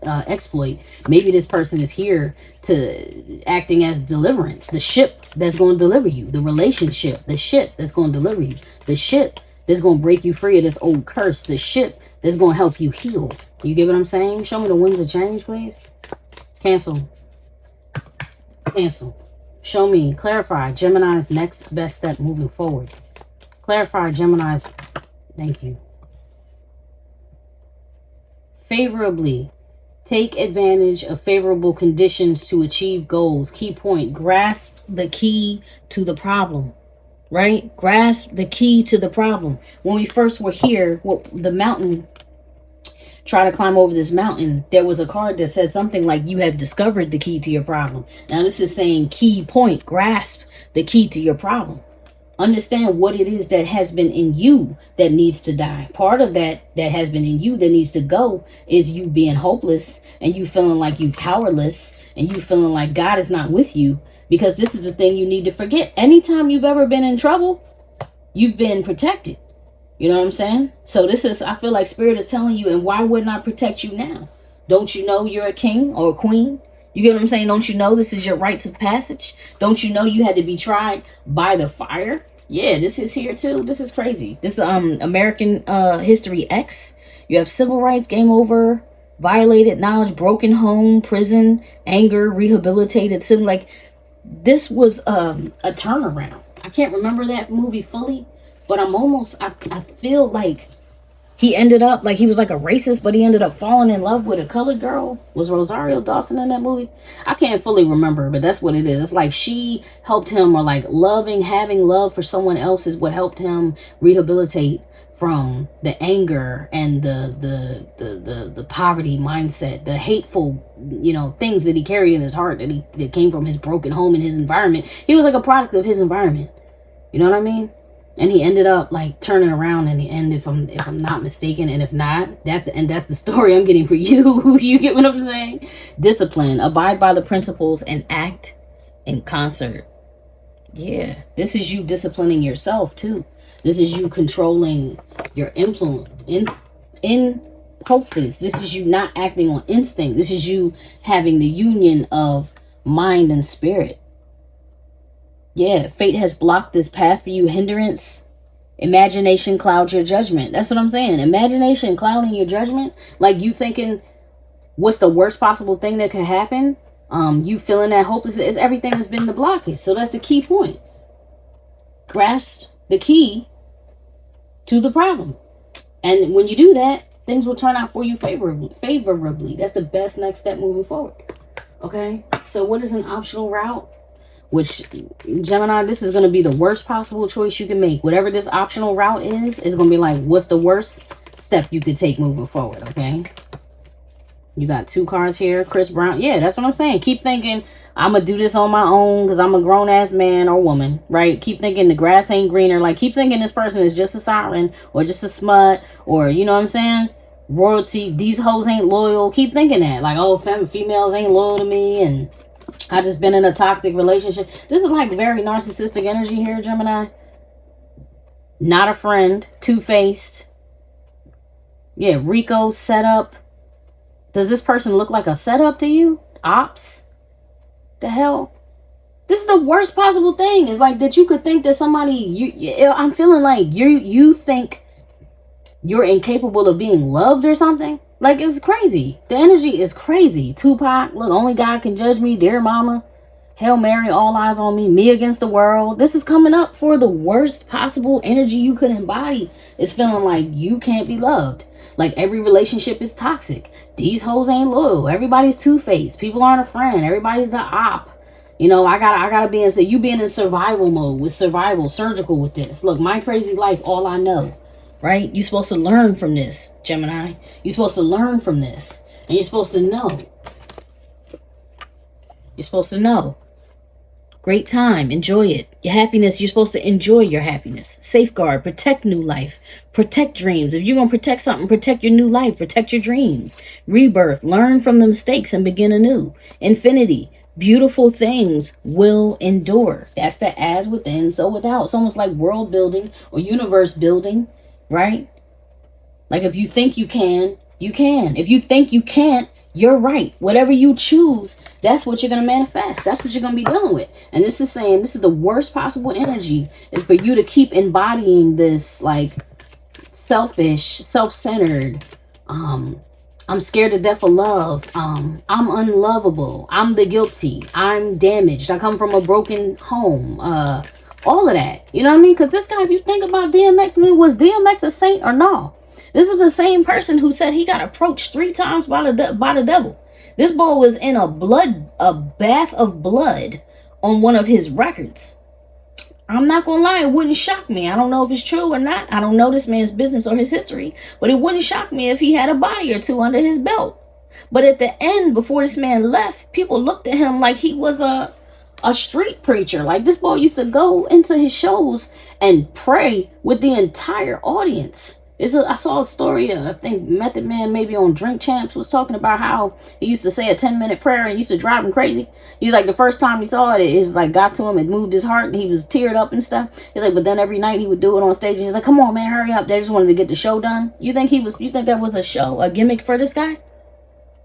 exploit. Maybe this person is here to acting as deliverance. The ship that's going to deliver you. The relationship. The ship that's going to deliver you. The ship that's going to break you free of this old curse. The ship that's going to help you heal. You get what I'm saying? Show me the winds of change, please. Cancel. Cancel. Show me, clarify Gemini's next best step moving forward. Clarify Gemini's, thank you. Favorably. Take advantage of favorable conditions to achieve goals. Key point, grasp the key to the problem. Right? Grasp the key to the problem. When we first were here, the mountain, try to climb over this mountain, there was a card that said something like, you have discovered the key to your problem. Now this is saying key point, grasp the key to your problem. Understand what it is that has been in you that needs to die. Part of that has been in you that needs to go is you being hopeless and you feeling like you powerless and you feeling like God is not with you. Because this is the thing you need to forget. Anytime you've ever been in trouble, you've been protected. You know what I'm saying? So this is, I feel like Spirit is telling you, and why wouldn't I protect you now? Don't you know you're a king or a queen? You get what I'm saying? Don't you know this is your rites of passage? Don't you know you had to be tried by the fire? Yeah, this is here too. This is crazy. This is American History X. You have civil rights, game over, violated knowledge, broken home, prison, anger, rehabilitated, civil, like, this was a turnaround. I can't remember that movie fully, but I feel like he ended up, like he was like a racist, but he ended up falling in love with a colored girl. Was Rosario Dawson in that movie? I can't fully remember, but that's what it is. It's like she helped him, or like having love for someone else is what helped him rehabilitate from the anger and the poverty mindset, the hateful, you know, things that he carried in his heart that came from his broken home and his environment. He was like a product of his environment. You know what I mean? And he ended up like turning around in the end, if I'm not mistaken. And if not, that's the story I'm getting for you. You get what I'm saying? Discipline, abide by the principles, and act in concert. Yeah, this is you disciplining yourself too. This is you controlling your influence, impulses. This is you not acting on instinct. This is you having the union of mind and spirit. Yeah, fate has blocked this path for you. Hindrance, imagination clouds your judgment. That's what I'm saying. Imagination clouding your judgment. Like you thinking, what's the worst possible thing that could happen? You feeling that hopelessness. Everything has been the blockage. So that's the key point. Grasp the key to the problem. And when you do that, things will turn out for you favorably. That's the best next step moving forward. Okay? So what is an optional route? Which, Gemini, this is going to be the worst possible choice you can make. Whatever this optional route is going to be like, what's the worst step you could take moving forward, okay? You got two cards here. Chris Brown. Yeah, that's what I'm saying. Keep thinking, I'm going to do this on my own because I'm a grown-ass man or woman, right? Keep thinking the grass ain't greener. Like, keep thinking this person is just a siren or just a smut or, you know what I'm saying? Royalty. These hoes ain't loyal. Keep thinking that. Like, oh, females ain't loyal to me and I just been in a toxic relationship. This is like very narcissistic energy here, Gemini. Not a friend. Two-faced. Yeah, Rico setup. Does this person look like a setup to you? Ops? The hell? This is the worst possible thing. It's like that you could think that somebody, I'm feeling like you think you're incapable of being loved or something. Like, it's crazy. The energy is crazy. Tupac, look, only God can judge me. Dear mama. Hail Mary, all eyes on me. Me against the world. This is coming up for the worst possible energy you could embody. It's feeling like you can't be loved. Like every relationship is toxic. These hoes ain't loyal. Everybody's two-faced. People aren't a friend. Everybody's the op. You know, I gotta be in, so you being in survival mode with survival, surgical with this. Look, my crazy life, all I know, right? You're supposed to learn from this, Gemini. You're supposed to learn from this. And you're supposed to know. You're supposed to know. Great time. Enjoy it. Your happiness, you're supposed to enjoy your happiness. Safeguard. Protect new life. Protect dreams. If you're going to protect something, protect your new life. Protect your dreams. Rebirth. Learn from the mistakes and begin anew. Infinity. Beautiful things will endure. That's the as within, so without. It's almost like world building or universe building, right? Like if you think you can, you can. If you think you can't, you're right. Whatever you choose, that's what you're going to manifest. That's what you're going to be dealing with. And this is saying this is the worst possible energy is for you to keep embodying this like selfish, self-centered, I'm scared to death of love. I'm unlovable. I'm the guilty. I'm damaged. I come from a broken home. All of that. You know what I mean? Because this guy, if you think about DMX, I mean, was DMX a saint or no? This is the same person who said he got approached 3 times by the devil. This boy was in a bath of blood on one of his records. I'm not gonna lie, it wouldn't shock me. I don't know if it's true or not. I don't know this man's business or his history, but it wouldn't shock me if he had a body or 2 under his belt. But at the end, before this man left, people looked at him like he was a street preacher. Like this boy used to go into his shows and pray with the entire audience. I saw a story, I think Method Man maybe on Drink Champs was talking about how he used to say a 10-minute prayer and used to drive him crazy. He's like, the first time he saw it, it like got to him, it moved his heart and he was teared up and stuff. He's like, but then every night he would do it on stage. He's like, come on, man, hurry up. They just wanted to get the show done. You think that was a show, a gimmick for this guy?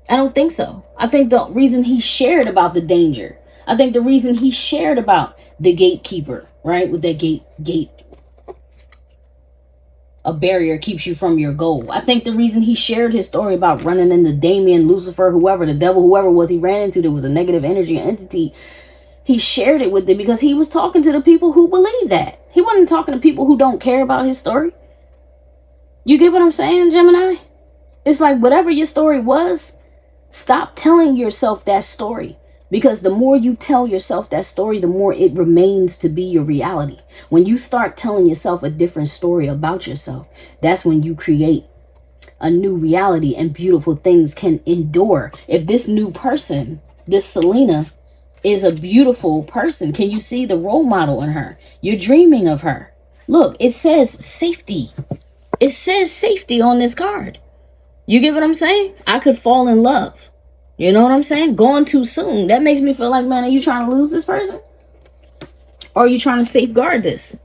I don't think so. I think the reason he shared about the danger, I think the reason he shared about the gatekeeper, right, with that gate, a barrier keeps you from your goal. I think the reason he shared his story about running into Damien, Lucifer, whoever, the devil, whoever was he ran into, there was a negative energy entity. He shared it with them because he was talking to the people who believe that. He wasn't talking to people who don't care about his story. You get what I'm saying, Gemini? It's like whatever your story was, stop telling yourself that story. Because the more you tell yourself that story, the more it remains to be your reality. When you start telling yourself a different story about yourself, that's when you create a new reality and beautiful things can endure. If this new person, this Selena, is a beautiful person, can you see the role model in her? You're dreaming of her. Look, it says safety. It says safety on this card. You get what I'm saying? I could fall in love. You know what I'm saying? Gone too soon. That makes me feel like, man, are you trying to lose this person? Or are you trying to safeguard this?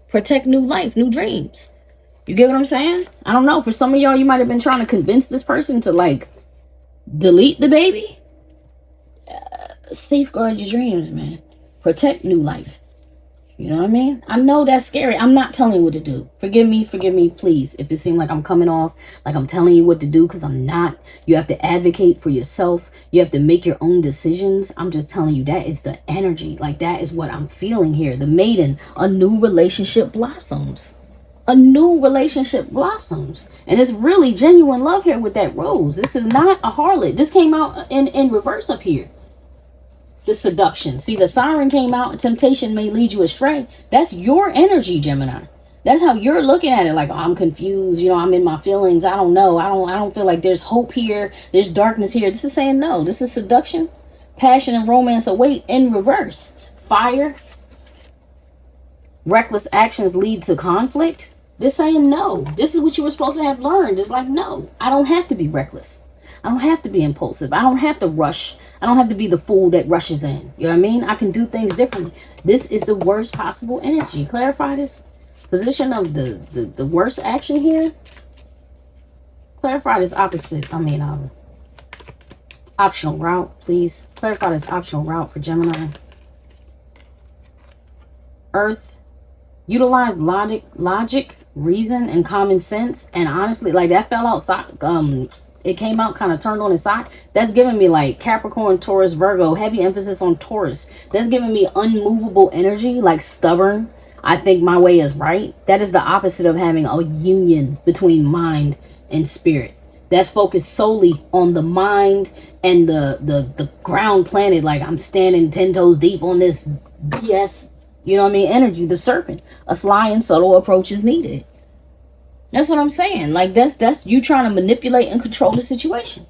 Protect new life, new dreams. You get what I'm saying? I don't know. For some of y'all, you might have been trying to convince this person to, like, delete the baby. Safeguard your dreams, man. Protect new life. You know what I mean? I know that's scary. I'm not telling you what to do. Forgive me, please. If it seems like I'm coming off like I'm telling you what to do, because I'm not. You have to advocate for yourself. You have to make your own decisions. I'm just telling you that is the energy. Like that is what I'm feeling here. The maiden, a new relationship blossoms. A new relationship blossoms. And it's really genuine love here with that rose. This is not a harlot. This came out in reverse up here. The seduction. See, the siren came out. Temptation may lead you astray. That's your energy, Gemini. That's how you're looking at it. Like, oh, I'm confused. You know, I'm in my feelings. I don't know. I don't feel like there's hope here. There's darkness here. This is saying no. This is seduction. Passion and romance await in reverse. Fire. Reckless actions lead to conflict. This saying no. This is what you were supposed to have learned. It's like, no, I don't have to be reckless. I don't have to be impulsive. I don't have to rush. I don't have to be the fool that rushes in. You know what I mean? I can do things differently. This is the worst possible energy. Clarify this position of the worst action here. Clarify this optional route, please. Clarify this optional route for Gemini. Earth. Utilize logic, reason, and common sense. And honestly, like that fell outside. It came out kind of turned on its side. That's giving me like Capricorn, Taurus, Virgo, heavy emphasis on Taurus. That's giving me unmovable energy, like stubborn. I think my way is right. That is the opposite of having a union between mind and spirit. That's focused solely on the mind and the ground planet. Like, I'm standing 10 toes deep on this BS, you know what I mean, energy, the serpent. A sly and subtle approach is needed. That's what I'm saying. Like, that's you trying to manipulate and control the situation.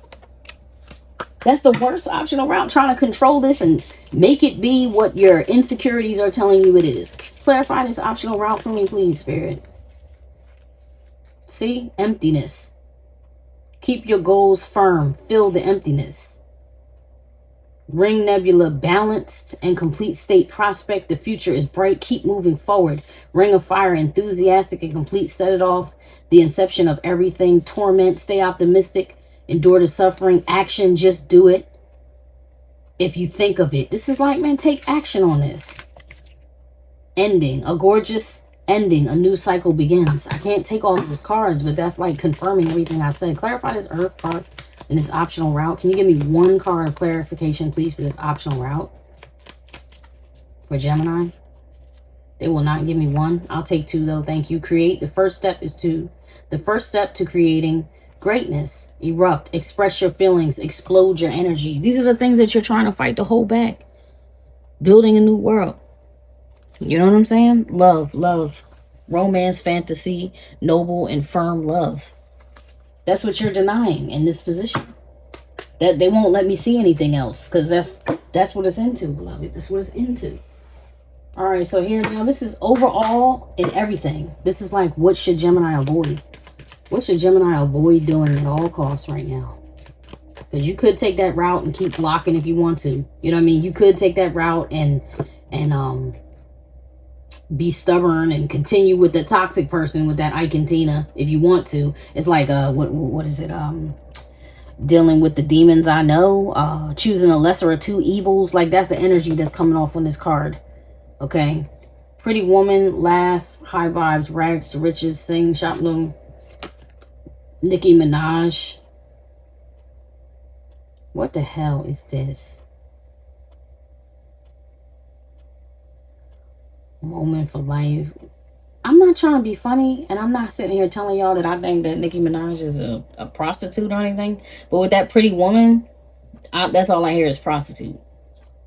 That's the worst optional route, trying to control this and make it be what your insecurities are telling you it is. Clarify this optional route for me, please, Spirit. See? Emptiness. Keep your goals firm. Fill the emptiness. Ring Nebula, balanced and complete state prospect. The future is bright. Keep moving forward. Ring of Fire, enthusiastic and complete. Set it off. The inception of everything. Torment. Stay optimistic. Endure the suffering. Action. Just do it. If you think of it. This is like, man, take action on this. Ending. A gorgeous ending. A new cycle begins. I can't take all those cards, but that's like confirming everything I said. Clarify this Earth card in this optional route. Can you give me one card of clarification, please, for this optional route? For Gemini. They will not give me one. I'll take two, though. Thank you. Create. The first step to creating greatness. Erupt. Express your feelings. Explode your energy. These are the things that you're trying to fight to hold back. Building a new world. You know what I'm saying? Love. Romance, fantasy, noble and firm love. That's what you're denying in this position. That they won't let me see anything else, because that's what it's into, beloved. That's what it's into. All right, so here now, this is overall in everything. This is like, what should Gemini avoid? What should Gemini avoid doing at all costs right now? Because you could take that route and keep blocking if you want to. You know what I mean? You could take that route and be stubborn and continue with the toxic person, with that Ike and Tina, if you want to. It's like what is it, dealing with the demons I know, choosing a lesser of two evils. Like, that's the energy that's coming off on this card. Okay. Pretty woman, laugh, high vibes, rags to riches, thing, shopping, Nicki Minaj. What the hell is this? Moment for life. I'm not trying to be funny, and I'm not sitting here telling y'all that I think that Nicki Minaj is a prostitute or anything. But with that pretty woman, that's all I hear is prostitute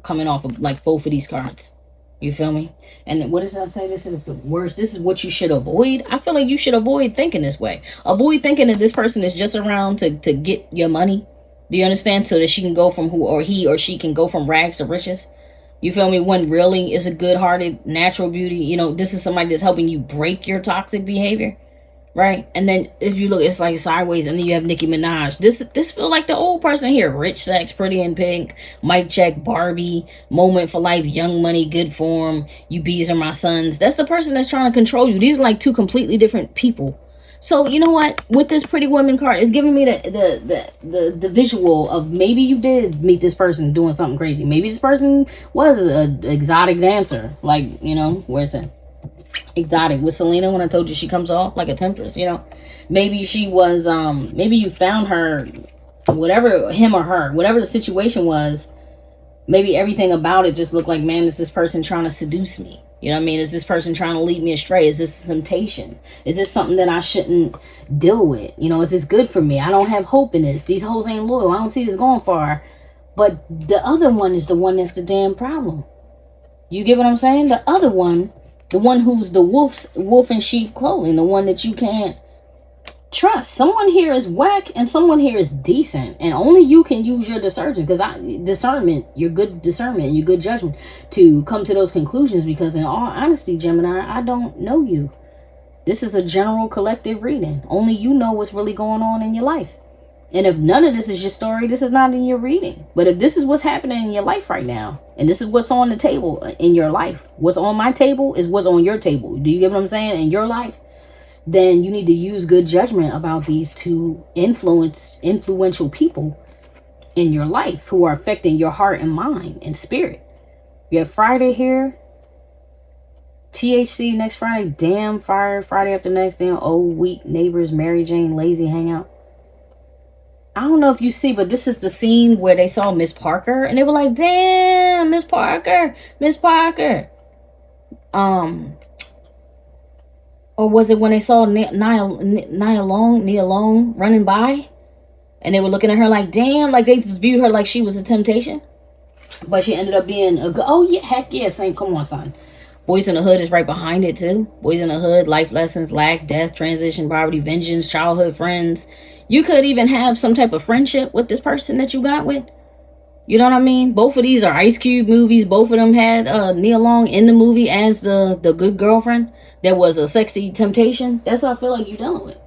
coming off of like both of these cards. You feel me? And what does that say? This is the worst. This is what you should avoid. I feel like you should avoid thinking this way. Avoid thinking that this person is just around to get your money. Do you understand? So that she can go from he or she can go from rags to riches. You feel me? When really is a good-hearted, natural beauty. You know, this is somebody that's helping you break your toxic behavior. Right? And then if you look, it's like sideways, and then you have Nicki Minaj. This feel like the old person here. Rich sex, pretty in pink, mic check, Barbie, moment for life, young money, good form, you bees are my sons. That's the person that's trying to control you. These are like two completely different people. So you know what? With this pretty woman card, it's giving me the visual of maybe you did meet this person doing something crazy. Maybe this person was an exotic dancer. Like, you know, where's it? Exotic with Selena, when I told you she comes off like a temptress, you know. Maybe she was maybe you found her, whatever, him or her, whatever the situation was, maybe everything about it just looked like, man, is this person trying to seduce me? You know what I mean? Is this person trying to lead me astray? Is this temptation? Is this something that I shouldn't deal with? You know, is this good for me? I don't have hope in this. These hoes ain't loyal. I don't see this going far. But the other one is the one that's the damn problem. You get what I'm saying? The other one, the one who's the wolf in sheep clothing, the one that you can't trust. Someone here is whack and someone here is decent, and only you can use your discernment, your good discernment, your good judgment to come to those conclusions, because in all honesty, Gemini, I don't know you. This is a general collective reading. Only you know what's really going on in your life. And if none of this is your story, this is not in your reading. But if this is what's happening in your life right now, and this is what's on the table in your life, what's on my table is what's on your table. Do you get what I'm saying? In your life, then you need to use good judgment about these two influential people in your life who are affecting your heart and mind and spirit. You have Friday here. THC next Friday. Damn fire. Friday after next. Damn old weak neighbors. Mary Jane lazy hangout. I don't know if you see, but this is the scene where they saw Miss Parker and they were like, damn, Miss Parker, Miss Parker. Or was it when they saw Nia Long running by? And they were looking at her like, damn, like they just viewed her like she was a temptation. But she ended up being a good, oh yeah, heck yeah, Saint, come on, son. Boys in the Hood is right behind it too. Boys in the Hood, life lessons, lack, death, transition, poverty, vengeance, childhood friends. You could even have some type of friendship with this person that you got with. You know what I mean? Both of these are Ice Cube movies. Both of them had Nia Long in the movie as the good girlfriend. There was a sexy temptation. That's what I feel like you're dealing with.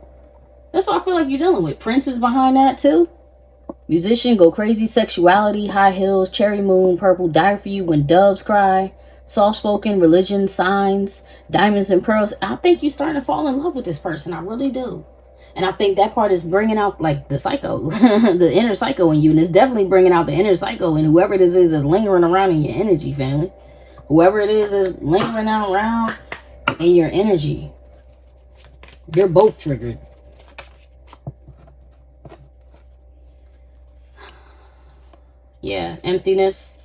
That's what I feel like you're dealing with. Prince is behind that too. Musician, go crazy, sexuality, high heels, cherry moon, purple, die for you when doves cry, soft-spoken, religion, signs, diamonds and pearls. I think you're starting to fall in love with this person. I really do. And I think that part is bringing out like the psycho, the inner psycho in you. And it's definitely bringing out the inner psycho in whoever this is that's lingering around in your energy, family. Whoever it is that's lingering around in your energy. You're both triggered. Yeah, emptiness.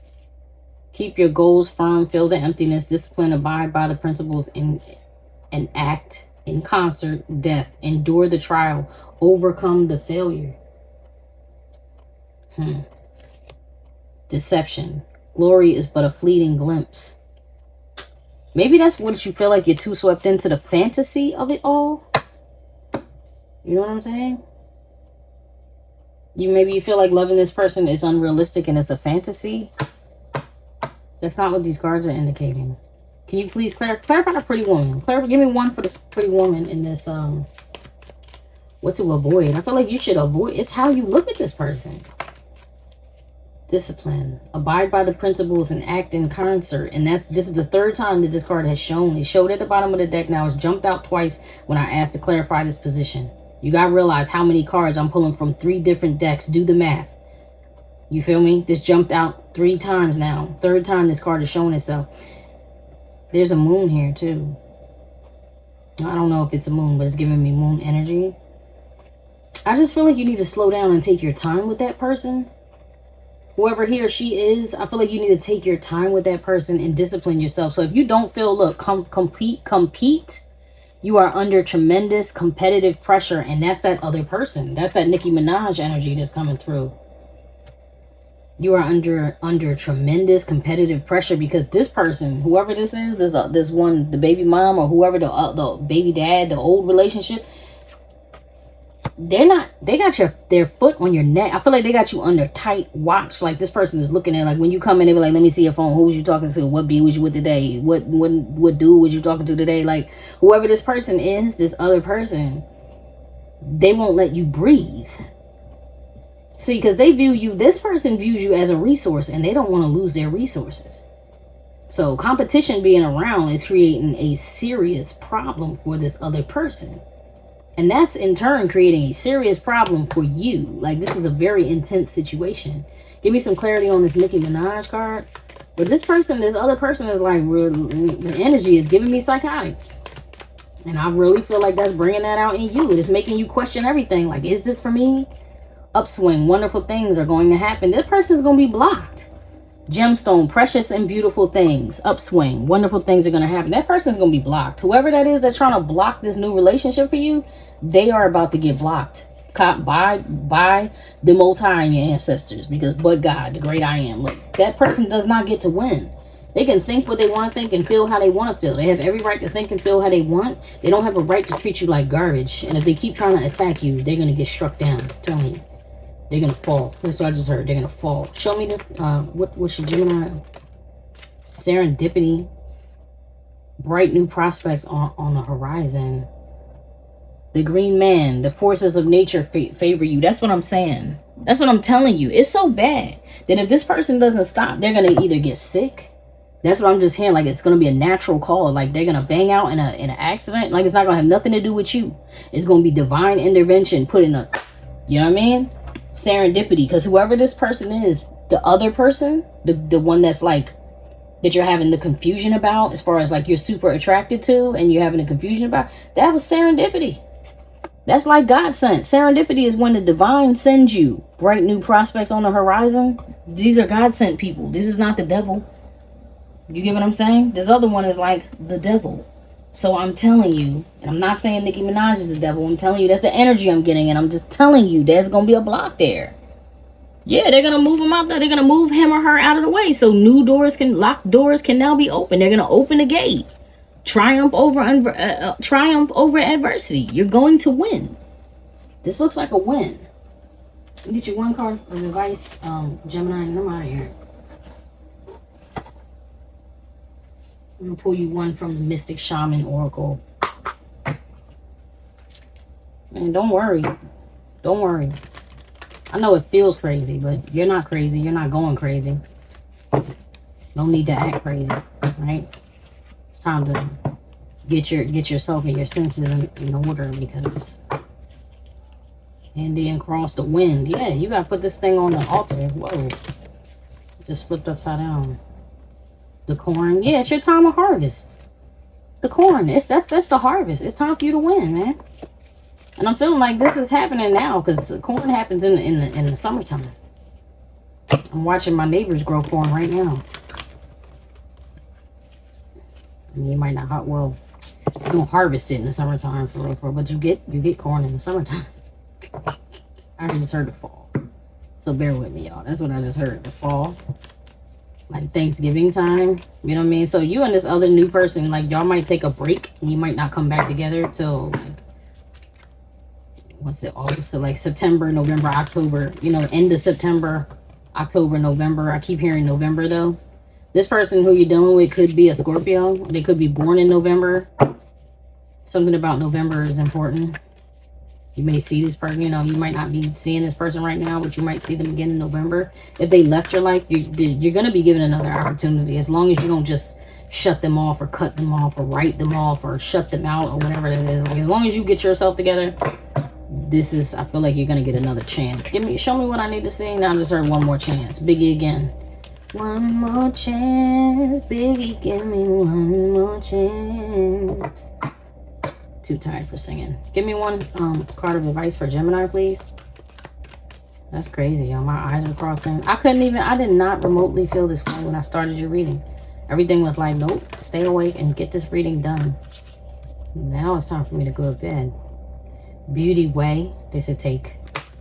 Keep your goals firm. Feel the emptiness. Discipline. Abide by the principles and act in concert. Death. Endure the trial. Overcome the failure. Deception. Glory is but a fleeting glimpse. Maybe that's what you feel like you're too swept into the fantasy of it all. You know what I'm saying? Maybe you feel like loving this person is unrealistic and it's a fantasy. That's not what these cards are indicating. Can you please clarify the pretty woman? Give me one for the pretty woman in this, what to avoid. I feel like you should avoid, it's how you look at this person. Discipline. Abide by the principles and act in concert. And this is the third time that this card has shown. It showed at the bottom of the deck. Now it's jumped out twice when I asked to clarify this position. You gotta realize how many cards I'm pulling from 3 different decks. Do the math. You feel me? This jumped out 3 times now. Third time this card is showing itself. There's a moon here too. I don't know if it's a moon, but it's giving me moon energy. I just feel like you need to slow down and take your time with that person. Whoever he or she is, I feel like you need to take your time with that person and discipline yourself. So if you don't feel, look, compete, you are under tremendous competitive pressure, and that's that other person. That's that Nicki Minaj energy that's coming through. You are under tremendous competitive pressure because this person, whoever this is, this one, the baby mom or whoever, the baby dad, the old relationship, they got their foot on your neck. I feel like they got you under tight watch. Like this person is looking at, like when you come in, they be like, let me see your phone. Who was you talking to? What B was you with today? What dude was you talking to today? Like whoever this person is, this other person, they won't let you breathe. See, because they view you, this person views you as a resource and they don't want to lose their resources. So competition being around is creating a serious problem for this other person. And that's in turn creating a serious problem for you. Like this is a very intense situation. Give me some clarity on this Nicki Minaj card. But this person, this other person is like, the energy is giving me psychotic. And I really feel like that's bringing that out in you. It's making you question everything. Like, is this for me? Upswing, wonderful things are going to happen. This person's going to be blocked. Gemstone, precious and beautiful things. Upswing, wonderful things are going to happen. That person's going to be blocked. Whoever that is that's trying to block this new relationship for you, they are about to get blocked by the Most High and your ancestors. Because but God, the great I am. Look, that person does not get to win. They can think what they want to think and feel how they want to feel. They have every right to think and feel how they want. They don't have a right to treat you like garbage. And if they keep trying to attack you, they're going to get struck down. I'm telling you. They're going to fall. That's what I just heard. They're going to fall. Show me this. What's your Gemini? Serendipity. Bright new prospects on the horizon. The green man. The forces of nature favor you. That's what I'm saying. That's what I'm telling you. It's so bad that if this person doesn't stop, they're going to either get sick. That's what I'm just hearing. Like, it's going to be a natural call. Like, they're going to bang out in an accident. Like, it's not going to have nothing to do with you. It's going to be divine intervention put in a, you know what I mean? Serendipity. Because whoever this person is, the other person, the one that's like, that you're having the confusion about, as far as like you're super attracted to and you're having a confusion about, that was serendipity. That's like God sent. Serendipity is when the divine sends you bright new prospects on the horizon. These are God sent people. This is not the devil. You get what I'm saying? This other one is like the devil. So I'm telling you, and I'm not saying Nicki Minaj is the devil. I'm telling you that's the energy I'm getting, and I'm just telling you there's gonna be a block there. Yeah, they're gonna move him out there. They're gonna move him or her out of the way, so locked doors can now be open. They're gonna open the gate. Triumph over adversity. You're going to win. This looks like a win. Get you one card of advice, Gemini, and I'm out of here. I'm gonna pull you one from the Mystic Shaman Oracle. Man, don't worry. Don't worry. I know it feels crazy, but you're not crazy. You're not going crazy. No need to act crazy, right? It's time to get yourself and your senses in order, because Indian cross the wind. Yeah, you gotta put this thing on the altar. Whoa. Just flipped upside down. The corn. Yeah, it's your time of harvest. The corn. That's the harvest. It's time for you to win, man. And I'm feeling like this is happening now, because corn happens in the summertime. I'm watching my neighbors grow corn right now. And you might not, well, you don't harvest it in the summertime for real, but you get corn in the summertime. I just heard the fall. So bear with me, y'all. That's what I just heard, the fall. Like Thanksgiving time, you know what I mean? So you and this other new person, like, y'all might take a break, and you might not come back together till, like, what's it, August? So like September, November, October, you know, end of September, October, November. I keep hearing November though. This person who you're dealing with could be a Scorpio. They could be born in November. Something about November is important. You may see this person, you know, you might not be seeing this person right now, but you might see them again in November. If they left your life, you're going to be given another opportunity, as long as you don't just shut them off or cut them off or write them off or shut them out or whatever it is. Like, as long as you get yourself together, this is, I feel like you're going to get another chance. Show me what I need to see. Now I just heard one more chance. Biggie again. One more chance. Biggie, give me one more chance. Too tired for singing. Give me one card of advice for Gemini, please. That's crazy, y'all. My eyes are crossing. I did not remotely feel this way when I started your reading. Everything was like, nope, stay awake and get this reading done. Now it's time for me to go to bed. Beauty Way. They said take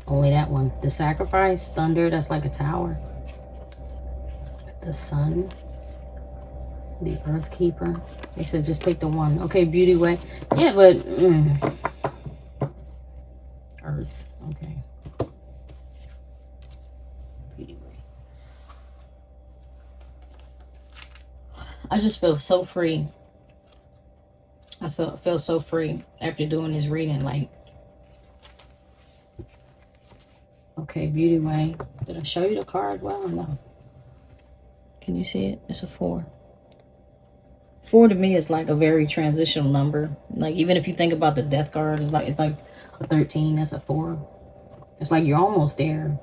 only that one. The Sacrifice. Thunder. That's like a tower. The Sun. The Earth Keeper. They said just take the one. Okay, Beauty Way. Yeah, but Earth. Okay. Beauty Way. I just feel so free. I feel so free after doing this reading. Like, okay, Beauty Way. Did I show you the card well? No. Can you see it? It's a 4. 4 to me is like a very transitional number. Like, even if you think about the death card, it's like a 13. That's a 4. It's like you're almost there.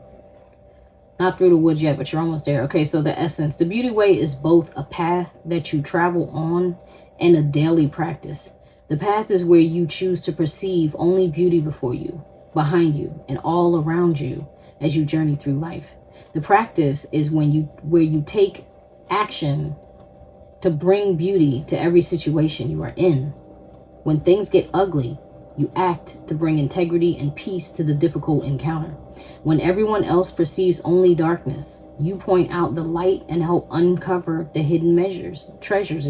Not through the woods yet, but you're almost there. Okay, so the essence. The Beauty Way is both a path that you travel on and a daily practice. The path is where you choose to perceive only beauty before you, behind you, and all around you as you journey through life. The practice is where you take action to bring beauty to every situation you are in. When things get ugly, you act to bring integrity and peace to the difficult encounter. When everyone else perceives only darkness, you point out the light and help uncover the hidden treasures.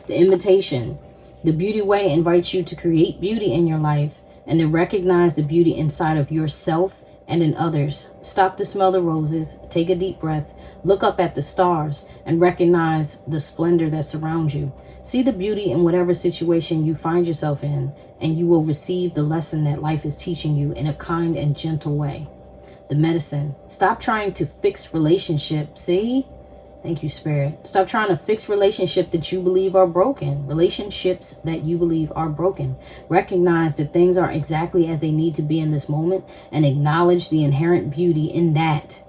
The invitation. The Beauty Way invites you to create beauty in your life and to recognize the beauty inside of yourself and in others. Stop to smell the roses, take a deep breath, look up at the stars, and recognize the splendor that surrounds you. See the beauty in whatever situation you find yourself in, and you will receive the lesson that life is teaching you in a kind and gentle way. The medicine. Stop trying to fix relationships. See? Thank you, Spirit. Stop trying to fix relationships that you believe are broken. Relationships that you believe are broken. Recognize that things are exactly as they need to be in this moment, and acknowledge the inherent beauty in that.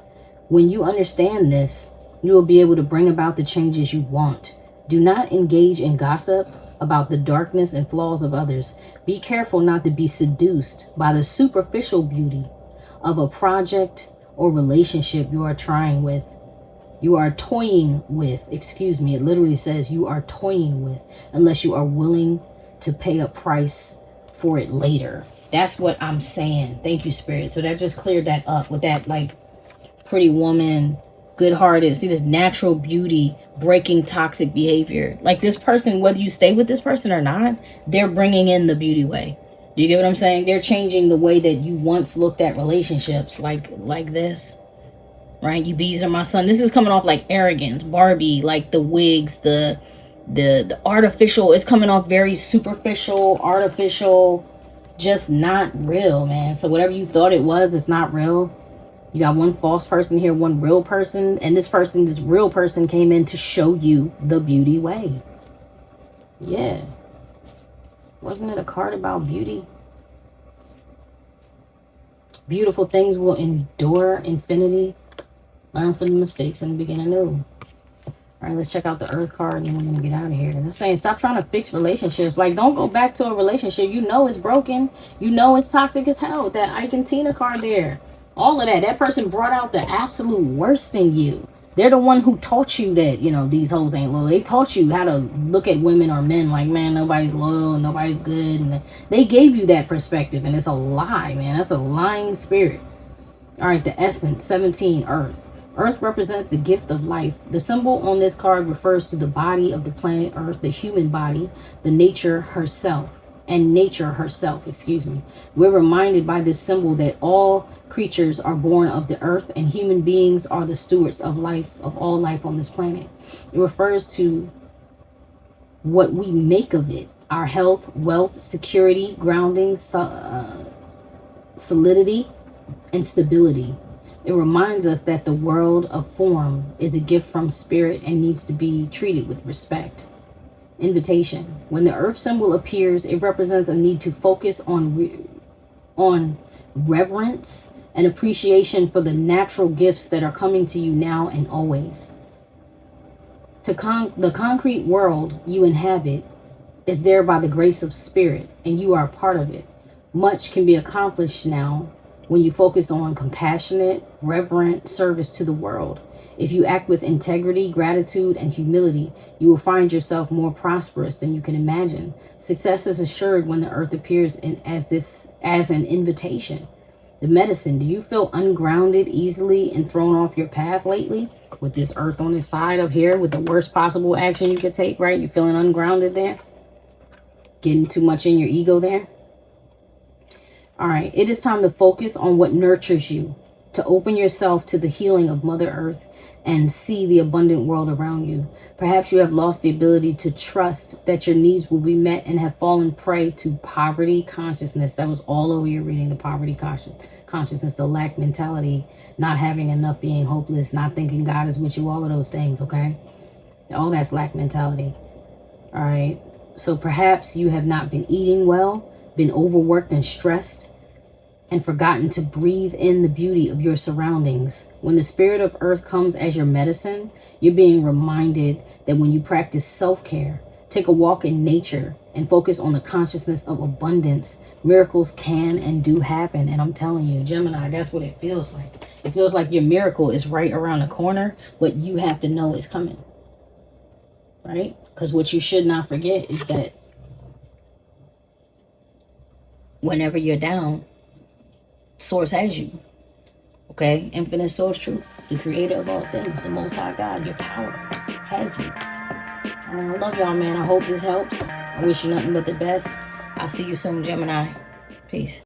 When you understand this, you will be able to bring about the changes you want. Do not engage in gossip about the darkness and flaws of others. Be careful not to be seduced by the superficial beauty of a project or relationship you are trying You are toying with, excuse me, it literally says you are toying with, unless you are willing to pay a price for it later. That's what I'm saying. Thank you, Spirit. So that just cleared that up with that, like, pretty woman, good-hearted. See, this natural beauty, breaking toxic behavior. Like, this person, whether you stay with this person or not, they're bringing in the beauty way. Do you get what I'm saying? They're changing the way that you once looked at relationships, like this. Right? You bees are my son. This is coming off like arrogance, Barbie, like the wigs, the artificial. It's coming off very superficial, artificial, just not real, man. So whatever you thought it was, it's not real. You got one false person here, one real person, and this real person came in to show you the beauty way. Yeah. Wasn't it a card about beauty? Beautiful things will endure infinity. Learn from the mistakes and begin anew. All right, let's check out the Earth card and then we're going to get out of here. They're saying stop trying to fix relationships. Like, don't go back to a relationship. You know it's broken. You know it's toxic as hell. That Ike and Tina card there. All of that. That person brought out the absolute worst in you. They're the one who taught you that, you know, these hoes ain't loyal. They taught you how to look at women or men like, man, nobody's loyal and nobody's good. And they gave you that perspective. And it's a lie, man. That's a lying spirit. All right, the essence, 17, Earth. Earth represents the gift of life. The symbol on this card refers to the body of the planet Earth, the human body, the nature herself, excuse me. We're reminded by this symbol that all creatures are born of the earth and human beings are the stewards of life, of all life on this planet. It refers to what we make of it, our health, wealth, security, grounding, solidity, and stability. It reminds us that the world of form is a gift from spirit and needs to be treated with respect. Invitation. When the earth symbol appears, it represents a need to focus on reverence and appreciation for the natural gifts that are coming to you now and always. The concrete world you inhabit is there by the grace of spirit, and you are a part of it. Much can be accomplished now when you focus on compassionate, reverent service to the world. If you act with integrity, gratitude, and humility, you will find yourself more prosperous than you can imagine. Success is assured when the earth appears as an invitation. The medicine. Do you feel ungrounded easily and thrown off your path lately? With this earth on this side up here, with the worst possible action you could take, right? You're feeling ungrounded there? Getting too much in your ego there? All right, it is time to focus on what nurtures you, to open yourself to the healing of Mother Earth and see the abundant world around you. Perhaps you have lost the ability to trust that your needs will be met and have fallen prey to poverty consciousness. That was all over your reading, the poverty consciousness, the lack mentality, not having enough, being hopeless, not thinking God is with you, all of those things, okay? All that's lack mentality. All right, so perhaps you have not been eating well, been overworked and stressed, and forgotten to breathe in the beauty of your surroundings. When the spirit of earth comes as your medicine, you're being reminded that when you practice self-care, take a walk in nature, and focus on the consciousness of abundance, miracles can and do happen. And I'm telling you, Gemini, that's what it feels like. It feels like your miracle is right around the corner, but you have to know it's coming, right? Because what you should not forget is that whenever you're down, Source has you. Okay? Infinite source truth. The creator of all things. The most high God. Your power has you. I love y'all, man. I hope this helps. I wish you nothing but the best. I'll see you soon, Gemini. Peace.